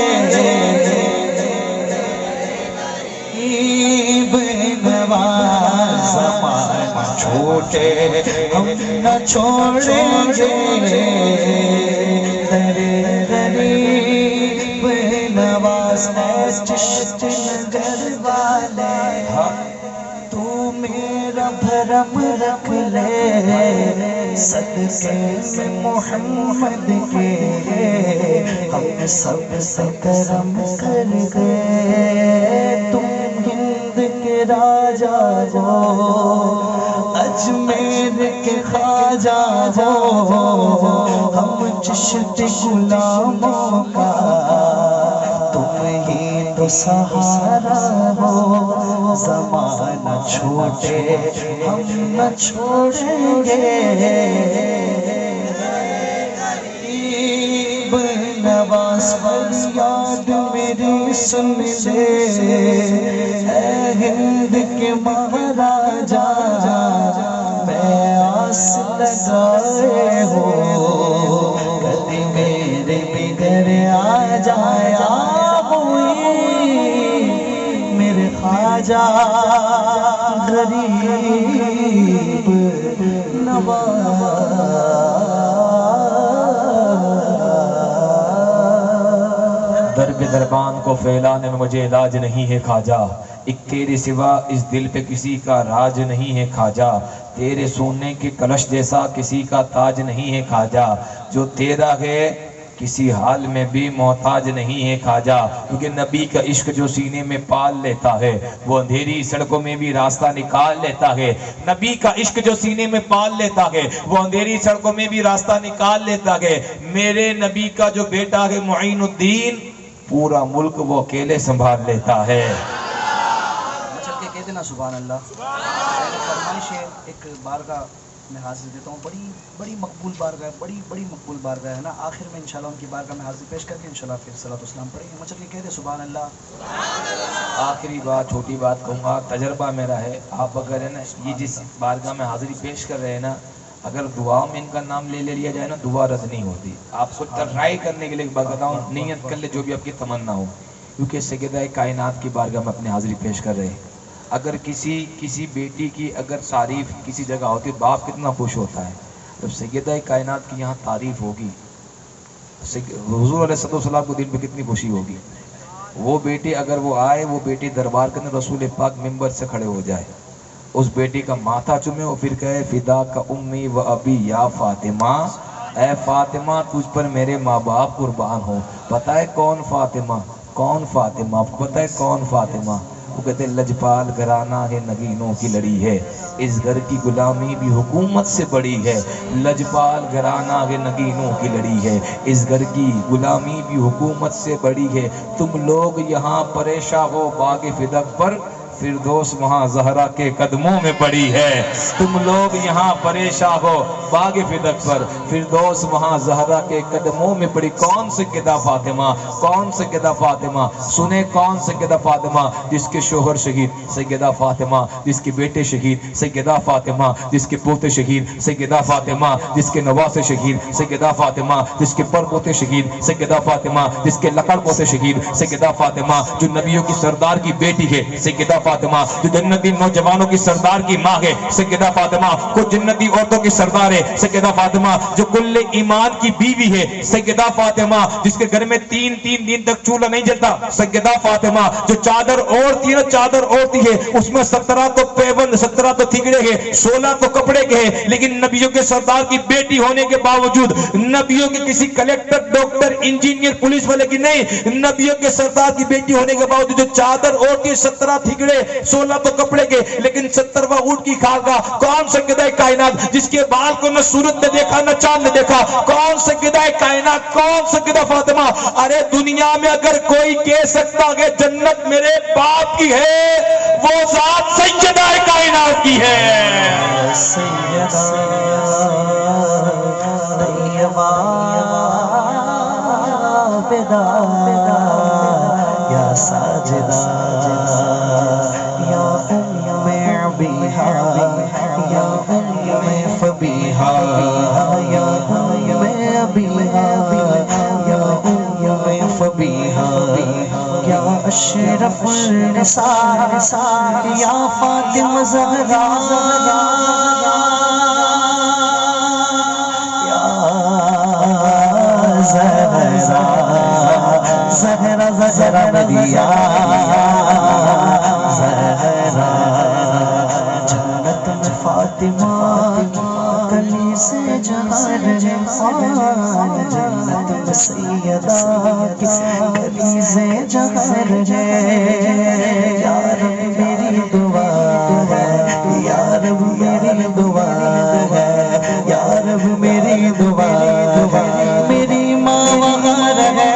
زمانہ چھوٹے ہم نہ چھوڑیں گے تیرے غریب نواز ہے چشت نگر والے تو میرا بھرم رکھ لے صدقے میں محمد کے ہم سب سے کرم کر گئے تم ہند کے راجہ ہو اجمیر کے خواجہ ہو ہم چشت غلاموں کا تم ہی تو سہارا ہو زمانہ چھوٹے ہم نہ چھوڑیں گے نواز فریاد میری سن لے اے ہند کے مہاراجا میں آس لگائے ہو کبھی میرے بغیر آ جایا ہوئی میرے خواجہ غریب نواز درب دربان کو پھیلانے میں مجھے علاج نہیں ہے خواجہ ایک تیرے سوا اس دل پہ کسی کا راج نہیں ہے خواجہ تیرے سونے کے کلش جیسا کسی کا تاج نہیں ہے خواجہ جو تیرا ہے کسی حال میں بھی محتاج نہیں ہے خواجہ، کیونکہ نبی کا عشق جو سینے میں پال لیتا ہے وہ اندھیری سڑکوں میں بھی راستہ نکال لیتا ہے۔ نبی کا عشق جو سینے میں پال لیتا ہے وہ اندھیری سڑکوں میں بھی راستہ نکال لیتا ہے۔ میرے نبی کا جو بیٹا ہے معین الدین، پورا ملک وہ اکیلے سنبھال لیتا ہے۔ چل کے کہہ دینا سبحان اللہ۔ فرمائش ہے ایک بارگاہ میں حاضر دیتا ہوں، بڑی مقبول بارگاہ ہے، بڑی مقبول بارگاہ ہے نا۔ آخر میں انشاءاللہ ان کی بارگاہ میں حاضر پیش کر کے انشاءاللہ پھر صلاۃ والسلام پڑھیں گے۔ مچل کے کہہ دے سبحان اللہ۔ آخری بات، چھوٹی بات کہوں گا، تجربہ میرا ہے، آپ اگر ہے نا یہ جس بارگاہ میں حاضری پیش کر رہے ہیں نا، اگر دعا میں ان کا نام لے لیا جائے نا، دعا رد نہیں ہوتی۔ آپ کو ٹرائی کرنے کے لیے ایک بات بتاؤں، نیت کر لے جو بھی آپ کی تمنا ہو، کیونکہ سیدہ کائنات کی بارگاہ میں اپنی حاضری پیش کر رہے ہیں۔ اگر کسی بیٹی کی اگر تعریف کسی جگہ ہوتی ہے، باپ کتنا خوش ہوتا ہے۔ جب سیدہ کائنات کی یہاں تعریف ہوگی، حضور علیہ السلام کو دل میں کتنی خوشی ہوگی۔ وہ بیٹی اگر وہ آئے، وہ بیٹی دربار کے اندر رسول پاک ممبر سے کھڑے ہو جائے، اس بیٹی کا ماتھا چومے اور پھر کہے فدا کا امی و ابی یا فاطمہ، اے فاطمہ تجھ پر میرے ماں باپ قربان ہو۔ پتہ ہے کون فاطمہ؟ کون فاطمہ؟ آپ کو پتہ ہے کون فاطمہ؟ وہ کہتے ہیں لجپال گھرانہ ہے، نگینوں کی لڑی ہے، اس گھر کی غلامی بھی حکومت سے بڑی ہے۔ لجپال گھرانہ ہے، نگینوں کی لڑی ہے، اس گھر کی غلامی بھی حکومت سے بڑی ہے۔ تم لوگ یہاں پریشاں ہو باغ فدق پر، فردوس وہاں زہرا کے قدموں میں پڑی ہے۔ تم لوگ یہاں پریشاں ہو باغ فدق پر، فردوس وہاں زہرا کے قدموں میں پڑی۔ کون سیدہ فاطمہ؟ کون سیدہ فاطمہ؟ سنیں کون سیدہ فاطمہ؟ جس کے شوہر شہید سیدہ فاطمہ، جس کے بیٹے شہید سیدہ فاطمہ، جس کے پوتے شہید سیدہ فاطمہ، جس کے نواسے شہید سیدہ فاطمہ، جس کے پر پوتے شہید سیدہ فاطمہ، جس کے لقڑ پوتے شہید سیدہ فاطمہ، جو نبیوں کی سردار کی بیٹی ہے سیدہ فاطمہ، جو جنتی نوجوانوں کی سردار کی ماں ہے سیدہ فاطمہ، کو جنتی عورتوں کی سردار ہے سیدہ فاطمہ، جو کل ایمان کی بیوی ہے سیدہ فاطمہ، جس کے گھر میں تین دن تک چولہا نہیں جلتا سیدہ فاطمہ، جو چادر اوڑھتی ہے، چادر اوڑھتی ہے اس میں 17 تو پیبند، 17 تو تھگڑے ہیں، 16 تو کپڑے کے ہیں، لیکن نبیوں کے سردار کی بیٹی ہونے کے باوجود، نبیوں کے کسی کلیکٹر، ڈاکٹر، انجینئر، پولیس والے کی نہیں، نبیوں کے سردار کی بیٹی ہونے کے باوجود جو چادر اوڑھتی ہے 17 تھگڑے 16 تو کپڑے کے، لیکن 70واں اونٹ کی خاکہ، کون سیدہ کائنات جس کے بال کو نہ سورج نے دیکھا نہ چاند نے دیکھا، کون سیدہ کائنات، کون سیدہ فاطمہ؟ ارے دنیا میں اگر کوئی کہہ سکتا کہ جنت میرے باپ کی ہے، وہ ذات سیدہ کائنات کی ہے۔ سیدہ طیبہ بدا یا ساجدہ یا ام عبیہا یا ام فبیہا یا ام ابیہا یا ام فبیہا یا اشرف النساء یا فاطمہ زہرا زہرا زہرا بدیا زہرا جنت میں فاطمہ گلی سے جہر ہے، جنت میں سیدہ کی گلی سے جہر ہے۔ یا رب میری دعا ہے، یا رب میری دعا ہے، یا رب میری دعا ہے، میری ماں وہاں رہے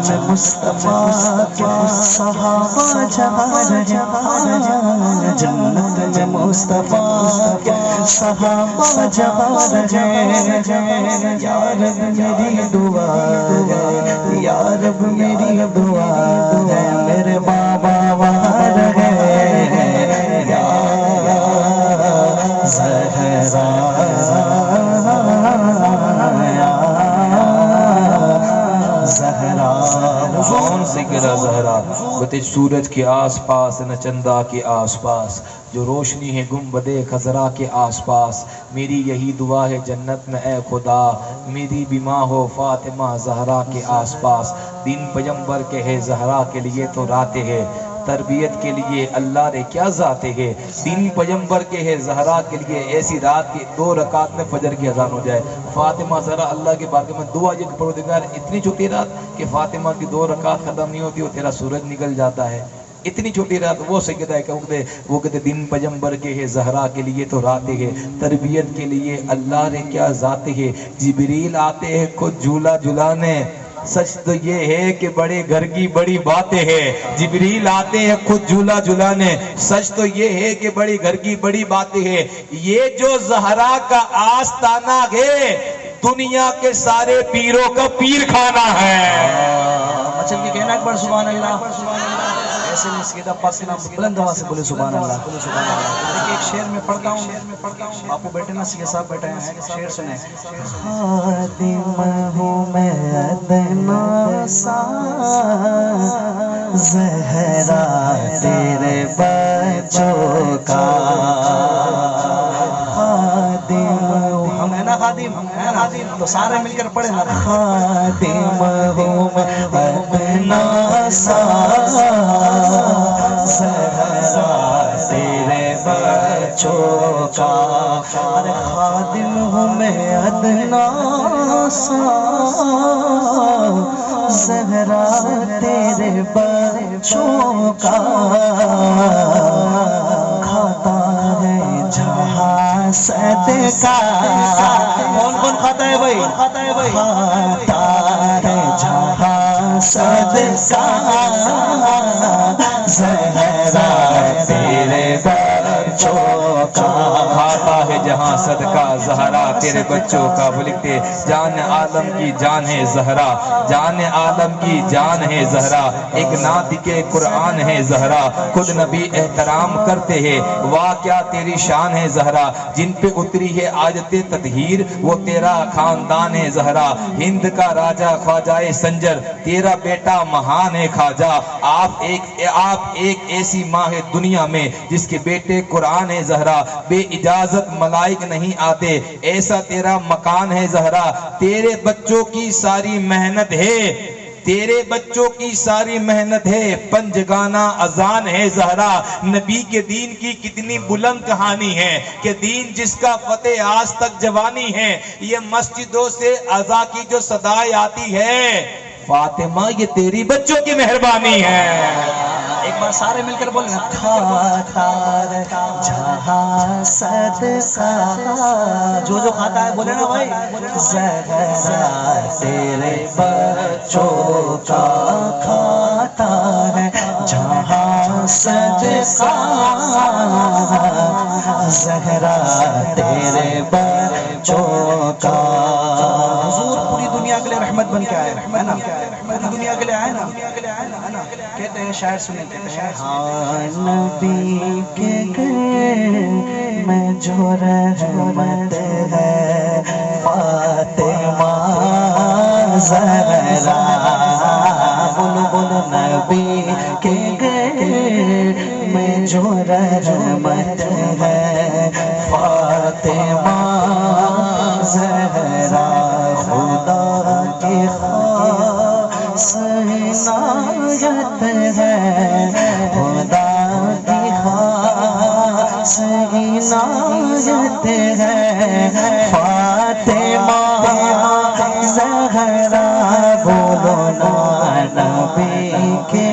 میں مصطفیٰ کے صحابہ جہاں رہے، جنت میں مصطفیٰ کے صحابہ جہاں رہے۔ یا رب میری دعا ہے، یا رب میری دعا ہے، میرے بابا وہاں رہے، یا زہرا زہرا کون سیدہ زہرا بتے سورج کے آس پاس نہ چندہ کے آس پاس جو روشنی ہے گنبد خضرا کے آس پاس میری یہی دعا ہے جنت میں اے خدا میری بھی ماں ہو فاطمہ زہرا کے آس پاس دین پیغمبر کے ہے زہرا کے لیے تو راتیں ہے تربیت کے لیے اللہ نے کیا ذاتے ہے دین پیغمبر کے ہے زہرا کے لیے ایسی رات کی 2 رکعت میں فجر کی اذان ہو جائے فاطمہ زہرا اللہ کے بارگاہ میں دعا یہ کہ پروردگار اتنی چھوٹی رات کہ فاطمہ کی 2 رکعت ختم نہیں ہوتی اور تیرا سورج نکل جاتا ہے اتنی چھوٹی رات وہ سیدہ ہے وہ کہتے دین پیغمبر کے ہے زہرا کے لیے تو راتیں ہے تربیت کے لیے اللہ نے کیا ذاتے ہے جبریل آتے ہیں خود جھولا جھلانے سچ تو یہ ہے کہ بڑے گھر کی بڑی باتیں ہیں جبریل آتے ہیں خود جھولا جھلانے سچ تو یہ ہے کہ بڑے گھر کی بڑی باتیں ہیں یہ جو زہرا کا آستانہ ہے دنیا کے سارے پیروں کا پیر خانہ ہے مچل کے کہنا ایک بار سبحان اللہ ایسے نہیں سیدھا پاس کے نام بلند آواز سے بولے سبحان اللہ ایک شعر میں پڑھتا ہوں باپو بیٹھے نا سیدھا صاحب بیٹھے ہیں شعر سنیں خادم ہوں میں ادنا سا زہرا تیرے بچوں کا خادم ہم ہے نا خادم تو سارے مل کر پڑھیں نا خادم ہوں میں ادنا سا زہرا تیرے بچوں کا ارے خادم ہوں میں ادنا سا زہرا تیرے بچوں کا کھاتا ہے جہاں صدقہ کون کھاتا ہے بھائی کھاتا ہے جہاں صدقہ زہرا تیرے بچوں کا کھاتا ہے جہاں صدقہ زہرا تیرے بچوں کا وہ لکھتے جان عالم کی جان ہے زہرا جان عالم کی جان ہے زہرا ایک ناطق قرآن ہے زہرا خود نبی احترام کرتے ہیں واہ کیا تیری شان ہے زہرا جن پہ اتری ہے آیت تطہیر وہ تیرا خاندان ہے زہرا ہند کا راجہ خواجہ سنجر تیرا بیٹا مہان ہے خواجہ آپ ایک ایسی ماں ہے دنیا میں جس کے بیٹے قرآن ہے زہرا بے اجازت ملائک نہیں آتے ایسا تیرا مکان ہے زہرا تیرے بچوں کی ساری محنت ہے تیرے بچوں کی ساری محنت ہے پنجگانہ اذان ہے زہرا نبی کے دین کی کتنی بلند کہانی ہے کہ دین جس کا فتح آج تک جوانی ہے یہ مسجدوں سے اذان کی جو صدائیں آتی ہے فاطمہ یہ تیری بچوں کی مہربانی ہے ایک بار سارے مل کر بولیں کھاتا ہے جہاں صدقہ جو کھاتا ہے بولے نا بھائی زہرا تیرے بچوں کا کھاتا ہے جہاں صدقہ زہرا تیرے بچوں کا حضور پوری دنیا کے لیے رحمت بن کے آئے ہے نا پوری دنیا کے لیے آئے نا کہتے ہیں شاعر سنیں ہاں نبی کے گھر میں جو رحمت ہے فاطمہ زہرا بول نبی کے گھر میں جو رحمت ہے فاطمہ زہرا خدا کی خاص عنایت ہے خدا کی خاص عنایت ہے فاطمہ زہرا بولو نا نبی کے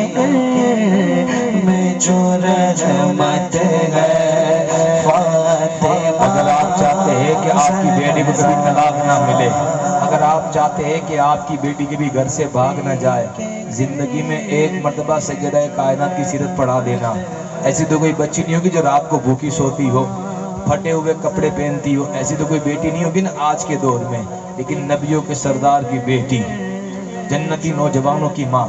میں جو رحمت ہے فاطمہ اگر آپ چاہتے ہیں کہ آپ کی بیٹی کو کبھی طلاق نہ ملے اگر آپ چاہتے ہیں کہ آپ کی بیٹی کبھی گھر سے بھاگ نہ جائے زندگی میں ایک مرتبہ سیدہ کائنات کی سیرت پڑھا دینا ایسی تو کوئی بچی نہیں ہوگی جو رات کو بھوکی سوتی ہو پھٹے ہوئے کپڑے پہنتی ہو ایسی تو کوئی بیٹی نہیں ہوگی نا آج کے دور میں لیکن نبیوں کے سردار کی بیٹی جنتی نوجوانوں کی ماں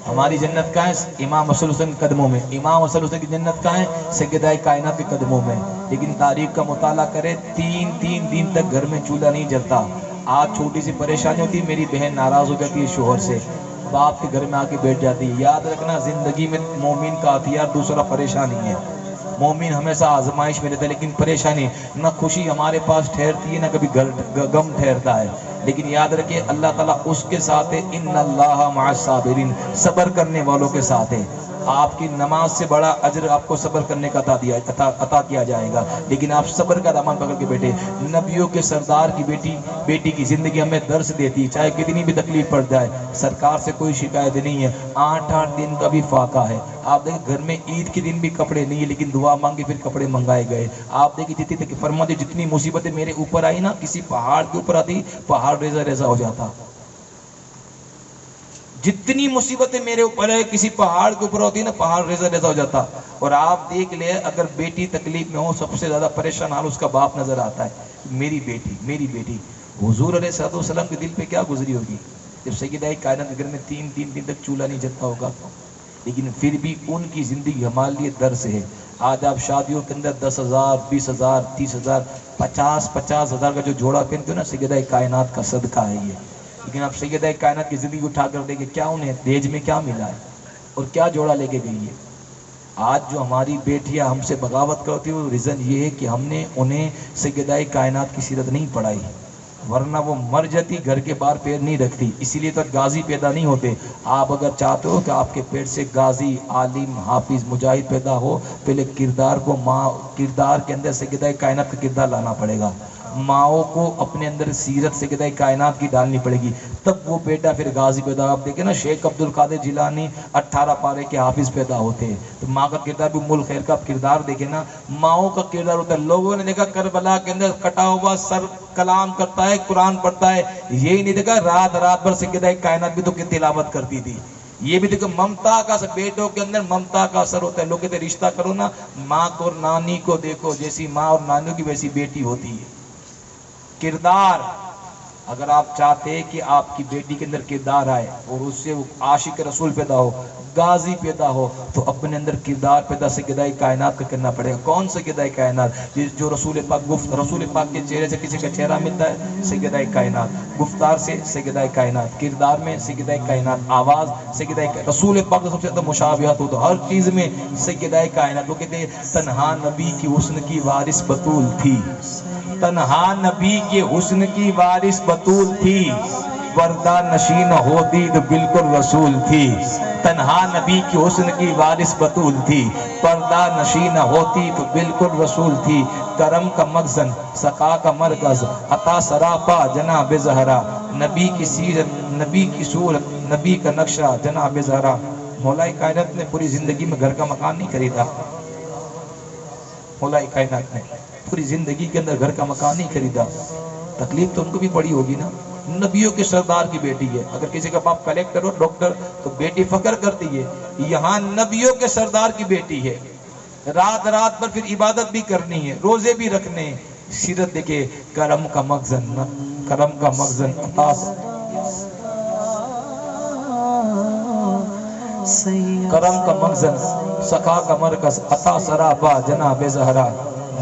ہماری جنت کہاں ہے امام حسن حسین کے قدموں میں امام حسن حسین کی جنت کہاں ہے سیدہ کائنات کے قدموں میں لیکن تاریخ کا مطالعہ کرے تین دن تک گھر میں چولہا نہیں جلتا آج چھوٹی سی پریشانی ہوتی میری بہن ناراض ہو جاتی ہے شوہر سے باپ کے گھر میں آ کے بیٹھ جاتی ہے۔ یاد رکھنا زندگی میں مومن کا ہتھیار دوسرا پریشانی ہے۔ مومن ہمیشہ آزمائش میں رہتا ہے، لیکن پریشانی نہ خوشی ہمارے پاس ٹھہرتی ہے نہ کبھی غم ٹھہرتا ہے، لیکن یاد رکھیے اللہ تعالیٰ اس کے ساتھ ہے، ان اللہ مع الصابرین، صبر کرنے والوں کے ساتھ ہے۔ آپ کی نماز سے بڑا اجر آپ کو صبر کرنے کا عطا کیا جائے گا، لیکن آپ صبر کا دامن پکڑ کے بیٹھے۔ نبیوں کے سردار کی بیٹی کی زندگی ہمیں درس دیتی ہے، چاہے کتنی بھی تکلیف پڑ جائے، سرکار سے کوئی شکایت نہیں ہے، 8 دن کا بھی فاقہ ہے۔ آپ دیکھیں گھر میں عید کے دن بھی کپڑے نہیں ہے، لیکن دعا مانگے پھر کپڑے منگائے گئے۔ آپ دیکھیں جتنی فرماتے جتنی مصیبتیں میرے اوپر آئی نا، کسی پہاڑ کے اوپر آتی پہاڑ ریزہ ریزہ ہو جاتا۔ جتنی مصیبتیں میرے اوپر ہے کسی پہاڑ کے اوپر ہوتی نا، پہاڑ ریزہ ریزہ ہو جاتا۔ اور آپ دیکھ لیں اگر بیٹی تکلیف میں ہو، سب سے زیادہ پریشان حال اس کا باپ نظر آتا ہے، میری بیٹی۔ حضور علیہ الصلوۃ والسلام کے دل پہ کیا گزری ہوگی جب سیدہ کائنات کے گھر میں 3 دن تک چولہا نہیں جلتا ہوگا، لیکن پھر بھی ان کی زندگی ہمارے لیے درس ہے۔ آج آپ شادیوں کے اندر 10,000 20,000 30,000 50,000 کا جو جوڑا پہنتے ہو نا، سیدہ کائنات کا صدقہ ہے یہ، لیکن آپ سیدہ کائنات کی زندگی اٹھا کر دیکھیں کیا انہیں دہیج میں کیا ملا ہے اور کیا جوڑا لے کے گئی ہے۔ آج جو ہماری بیٹیاں ہم سے بغاوت کرتی ہیں، وہ ریزن یہ ہے کہ ہم نے انہیں سیدہ کائنات کی سیرت نہیں پڑھائی، ورنہ وہ مر جاتی گھر کے باہر پیر نہیں رکھتی۔ اسی لیے تو غازی پیدا نہیں ہوتے۔ آپ اگر چاہتے ہو کہ آپ کے پیٹ سے غازی، عالم، حافظ، مجاہد پیدا ہو، پہلے کردار کے اندر سیدہ کائنات کا کردار لانا پڑے گا۔ ماؤں کو اپنے اندر سیرت سیدہ کائنات کی ڈالنی پڑے گی، تب وہ بیٹا پھر غازی پیدا۔ آپ دیکھیں نا شیخ عبد القادر جیلانی 18 پارے کے حافظ پیدا ہوتے ہیں، تو ماں کا کردار بھی ام الخیر کا کردار دیکھیں نا، ماؤں کا کردار ہوتا ہے۔ لوگوں نے دیکھا کربلا کے اندر کٹا ہوا سر کلام کرتا ہے، قرآن پڑھتا ہے، یہی نہیں دیکھا رات بھر سیدہ کائنات بھی تو تلاوت کرتی تھی۔ یہ بھی دیکھو ممتا کا بیٹوں کے اندر ممتا کا اثر ہوتا ہے۔ لوگ کہتے ہیں رشتہ کرو نا، ماں کو اور نانی کو دیکھو، جیسی ماں اور نانیوں کی ویسی بیٹی ہوتی ہے۔ کردار، اگر آپ چاہتے ہیں کہ آپ کی بیٹی کے اندر کردار آئے اور اس سے عاشق رسول پیدا ہو، غازی پیدا ہو، تو اپنے اندر کردار پیدا سیدہ کائنات کا کرنا پڑے گا۔ کون سیدہ کائنات؟ جو رسول پاک کے چہرے سے کسی کا چہرہ ملتا ہے، سیدہ کائنات، گفتار سے سیدہ کائنات، کردار میں سیدہ کائنات، آواز سیدہ کائنات، رسول پاک سے سب سے زیادہ مشابہت ہو تو ہر چیز میں سیدہ کائنات۔ وہ کہتے ہیں تنہا نبی کی حسن کی وارث بطول تھی، تنہا نبی کے حسن کی وارث بطول تھی، پردہ نشین ہوتی تو بالکل رسول تھی۔ تنہا نبی کی حسن کی وارث بطول تھی، پردہ نشین ہوتی تو بالکل رسول تھی۔ کرم کا مخزن، سخا کا مرکز، عطا سراپا جناب زہرا، نبی کی سیرت، نبی کی صورت، نبی کا نقشہ جناب زہرا۔ مولا کائنات نے پوری زندگی میں گھر کا مکان نہیں خریدا، مولا کائنات نے پوری زندگی کے اندر گھر کا مکان نہیں خریدا۔ تکلیف تو ان کو بھی پڑی ہوگی نا، نبیوں کے سردار کی بیٹی ہے۔ اگر کسی کا باپ کلیکٹر ہو، ڈاکٹر، تو بیٹی فخر کرتی ہے، یہاں نبیوں کے سردار کی بیٹی ہے۔ رات پر پھر عبادت بھی کرنی ہے، روزے بھی رکھنے ہیں۔ سیرت دیکھے، کرم کا مخزن، کرم کا مخزن، کرم کا مخزن، سخا کا مرکز، عطا سراپا جناب زہرا،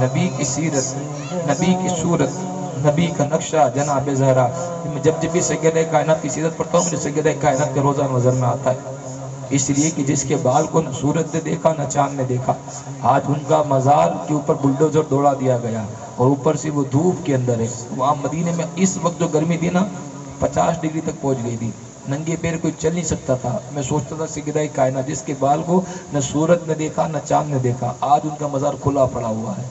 نبی کی سیرت، نبی کی صورت، نبی کا نقشہ جناب زہرا۔ جب بھی سیدہ کائنات کی سیرت پڑھتا ہوں، مجھے سیدہ کائنات کا روزہ نظر میں آتا ہے، اس لیے کہ جس کے بال کو نہ سورج نے دیکھا نہ چاند نے دیکھا، آج ان کا مزار کے اوپر بلڈوزر دوڑا دیا گیا اور اوپر سے وہ دھوپ کے اندر ہے۔ وہاں مدینے میں اس وقت جو گرمی تھی نا، 50 ڈگری تک پہنچ گئی تھی، ننگے پیر کوئی چل نہیں سکتا تھا۔ میں سوچتا تھا سیدہ کائنات جس کے بال کو نہ سورج نے دیکھا نہ چاند نے دیکھا، آج ان کا مزار کھلا پڑا ہوا ہے۔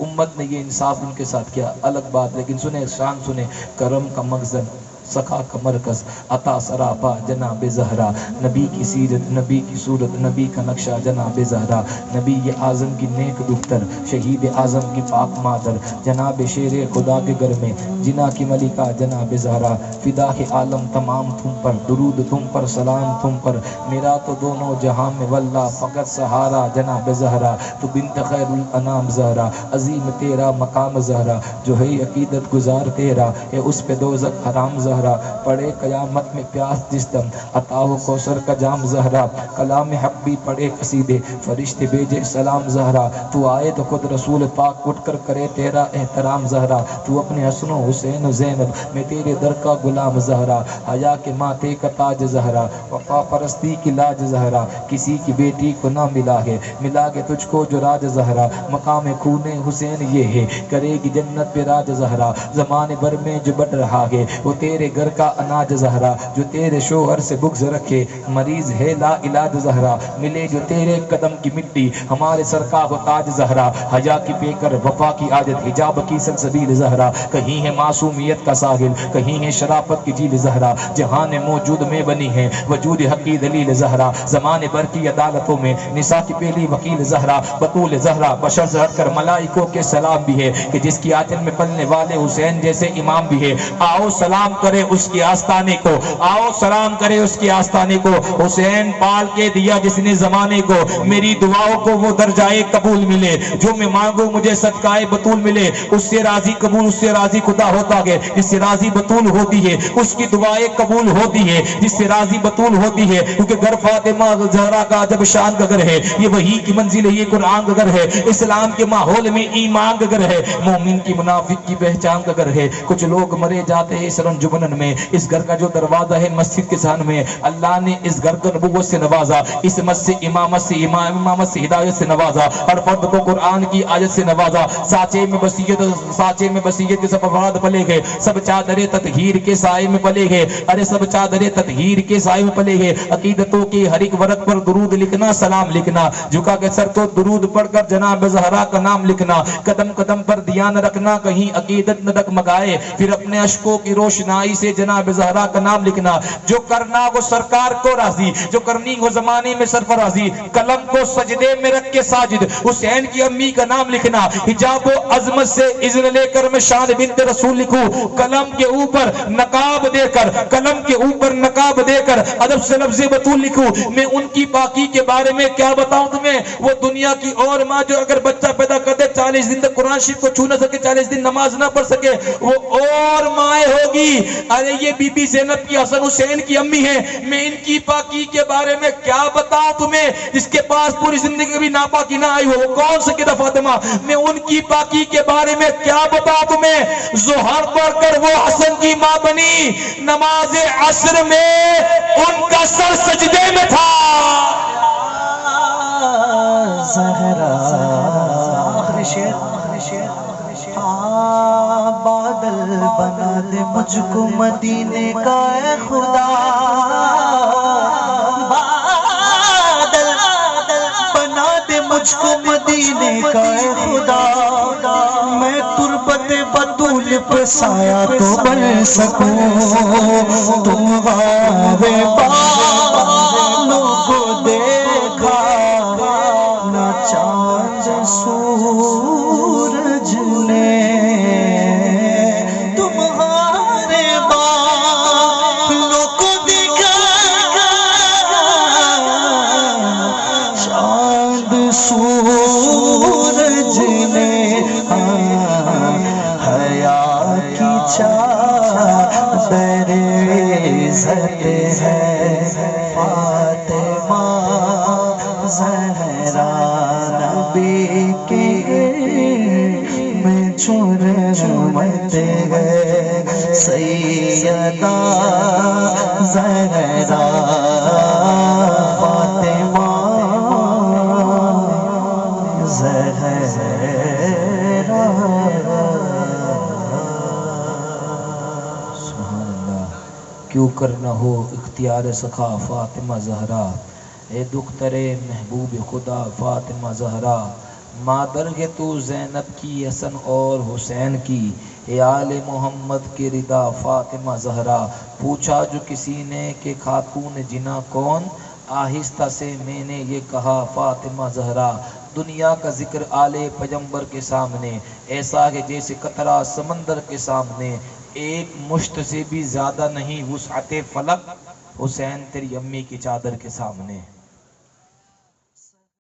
امت نے یہ انصاف ان کے ساتھ کیا، الگ بات، لیکن سنیں شان سنیں، کرم کا مخزن، سخا کا مرکز، عطا سراپا جناب زہرا، نبی کی سیرت، نبی کی صورت، نبی کا نقشہ جناب زہرا، نبی اعظم کی نیک دختر، شہید اعظم کی پاک مادر، جناب شیر خدا کے گھر میں جنا کی ملکہ جناب زہرا، فدا کے عالم تمام تم پر، درود تم پر، سلام تم پر، میرا تو دونوں جہاں میں واللہ فقط سہارا جناب زہرا، تو بنت خیر الانام زہرا، عظیم تیرا مقام زہرا، جو ہے عقیدت گزار تیرا، ہے اس پہ دوزخ حرام زہرا، زہرا پڑھے قیامت میں پیاس جس دم عطا ہو کوثر کا جام زہرا کلام حق بھی پڑھے قصیدے فرشتے بھیجے سلام زہرا تو آئے تو خود رسول پاک اٹھ کر کرے تیرا احترام زہرا تو اپنے حسن و حسین و زینب میں تیرے در کا غلام زہرا حیا کے ماتھے کا تاج زہرا وفا پرستی کی لاج زہرا کسی کی بیٹی کو نہ ملا ہے ملا کے تجھ کو جو راج زہرا مقام خون حسین یہ ہے کرے گی جنت پہ راج زہرا زمانے بھر میں جو بڑھ رہا ہے وہ تیرے گھر کا اناج زہرا جو تیرے شوہر سے بغض رکھے مریض ہے لا علاج زہرا ملے جو تیرے قدم کی مٹی ہمارے سر کا ہو تاج زہرا حیا کی پیکر وفا کی عادت حجاب کی سلسبیل زہرا کہیں ہے معصومیت کا ساحل کہیں ہے شرافت کی جھیل زہرا جہان موجود میں بنی ہے وجود حق کی دلیل زہرا زمانے بھر کی عدالتوں میں نساء کی پہلی وکیل زہرا بطول زہرا بشر سے ہٹ کر ملائکوں کے سلام بھی ہے کہ جس کی آنچل میں پلنے والے حسین جیسے امام بھی ہے آؤ سلام کرے اس کی آستانے کو آؤ سلام کرے اس کی آستانے کو حسین پال کے دیا جس نے زمانے کو میری دعاؤں کو وہ درجائے قبول ملے جو میں مانگوں مجھے صدقہ بطول ملے اس سے راضی قبول اس سے راضی خدا ہوتا ہے جس سے راضی بطول ہوتی ہے اس کی دعائیں قبول ہوتی ہے جس سے راضی بطول ہوتی ہے کیونکہ گھر فاطمہ زہرا کا جب شان کا گھر ہے یہ وہی کی منزل ہے یہ قرآن کا گھر ہے اسلام کے ماحول میں ایمان کا گھر ہے مومن کی منافق کی پہچان کا گھر ہے کچھ لوگ مرے جاتے ہیں اس رنج جبنن میں اس گھر کا جو دروازہ ہے مسجد کے سان میں اللہ نے اس گھر کو نبوت سے نوازا اس مسجد سے امامت سے ہدایت سے نوازا ہر فرد کو قرآن کی آیت سے نوازا سانچے میں بصیرت کے سب افراد پلے گئے سب چادر تطہیر کے سائے میں پلے گئے ارے سب چادر تطہیر کے سائے میں پلے گئے عقیدتوں کی ہر ایک ورق پر درود لکھنا سلام لکھنا جھکا کے سر کو درود پڑھ کر جناب زہرا کا نام لکھنا قدم قدم پر دھیان رکھنا کہیں عقیدت نہ ڈگمگائے پھر اپنے اشکوں کی روشنائی سے جناب زہرا کا نام لکھنا جو کرنا وہ سرکار کو راضی جو کرنی ہو زمانے میں سرفرازی قلم کو سجدے میں رکھ کے ساجد حسین کی امی کا نام لکھنا حجاب و عظمت سے اذن لے کر میں شان بنت رسول لکھوں قلم کے اوپر نقاب دے کر قلم کے اوپر نقاب دے کر ادب سے لفظ بطول لکھوں میں ان کی پاکی کے بارے میں کیا بتاؤں تمہیں وہ دنیا کی اور ماں جو اگر بچہ پیدا کر دے 40 دن تک قرآن شریف کو چھو نہ سکے 40 دن نماز نہ پڑھ سکے وہ اور مائیں ہوگی ارے یہ بی بی زینب کی حسن حسین کی امی ہے میں ان کی پاکی کے بارے میں کیا بتاؤں تمہیں جس کے پاس پوری زندگی بھی ناپاکی نہ آئی ہو وہ کون سکیدہ فاطمہ میں ان کی پاکی کے بارے میں کیا بتاؤں تمہیں ظہر پڑھ کر وہ حسن کی ماں بنی نماز عصر میں ان کا سر سجدے میں تھا زہرا آخری شعر بادل بنا دے مجھ کو مدینے کا اے خدا بادل بنا دے مجھ کو مدینے کا اے خدا میں تربت بطول پہ سایہ تو بن سکوں تم غارے بالوں کو دیکھا نہ چاند سورج نے تمہارے بالوں کو دیکھا چاند سورج نے حیا کی چادر عزت ہے فاطمہ زہرا نبی کی میں چرمت ہے سیدہ زہرا فاطمہ زہرا سبحان اللہ کیوں کرنا ہو اختیار سخا فاطمہ زہرا اے دخترے محبوب خدا فاطمہ زہرا مادر ہے تو زینب کی حسن اور حسین کی اے آل محمد کی رضا فاطمہ زہرا پوچھا جو کسی نے کہ خاتون جنا کون آہستہ سے میں نے یہ کہا فاطمہ زہرا دنیا کا ذکر آل پیغمبر کے سامنے ایسا ہے جیسے قطرہ سمندر کے سامنے ایک مشت سے بھی زیادہ نہیں وسعت فلک حسین تیری امی کی چادر کے سامنے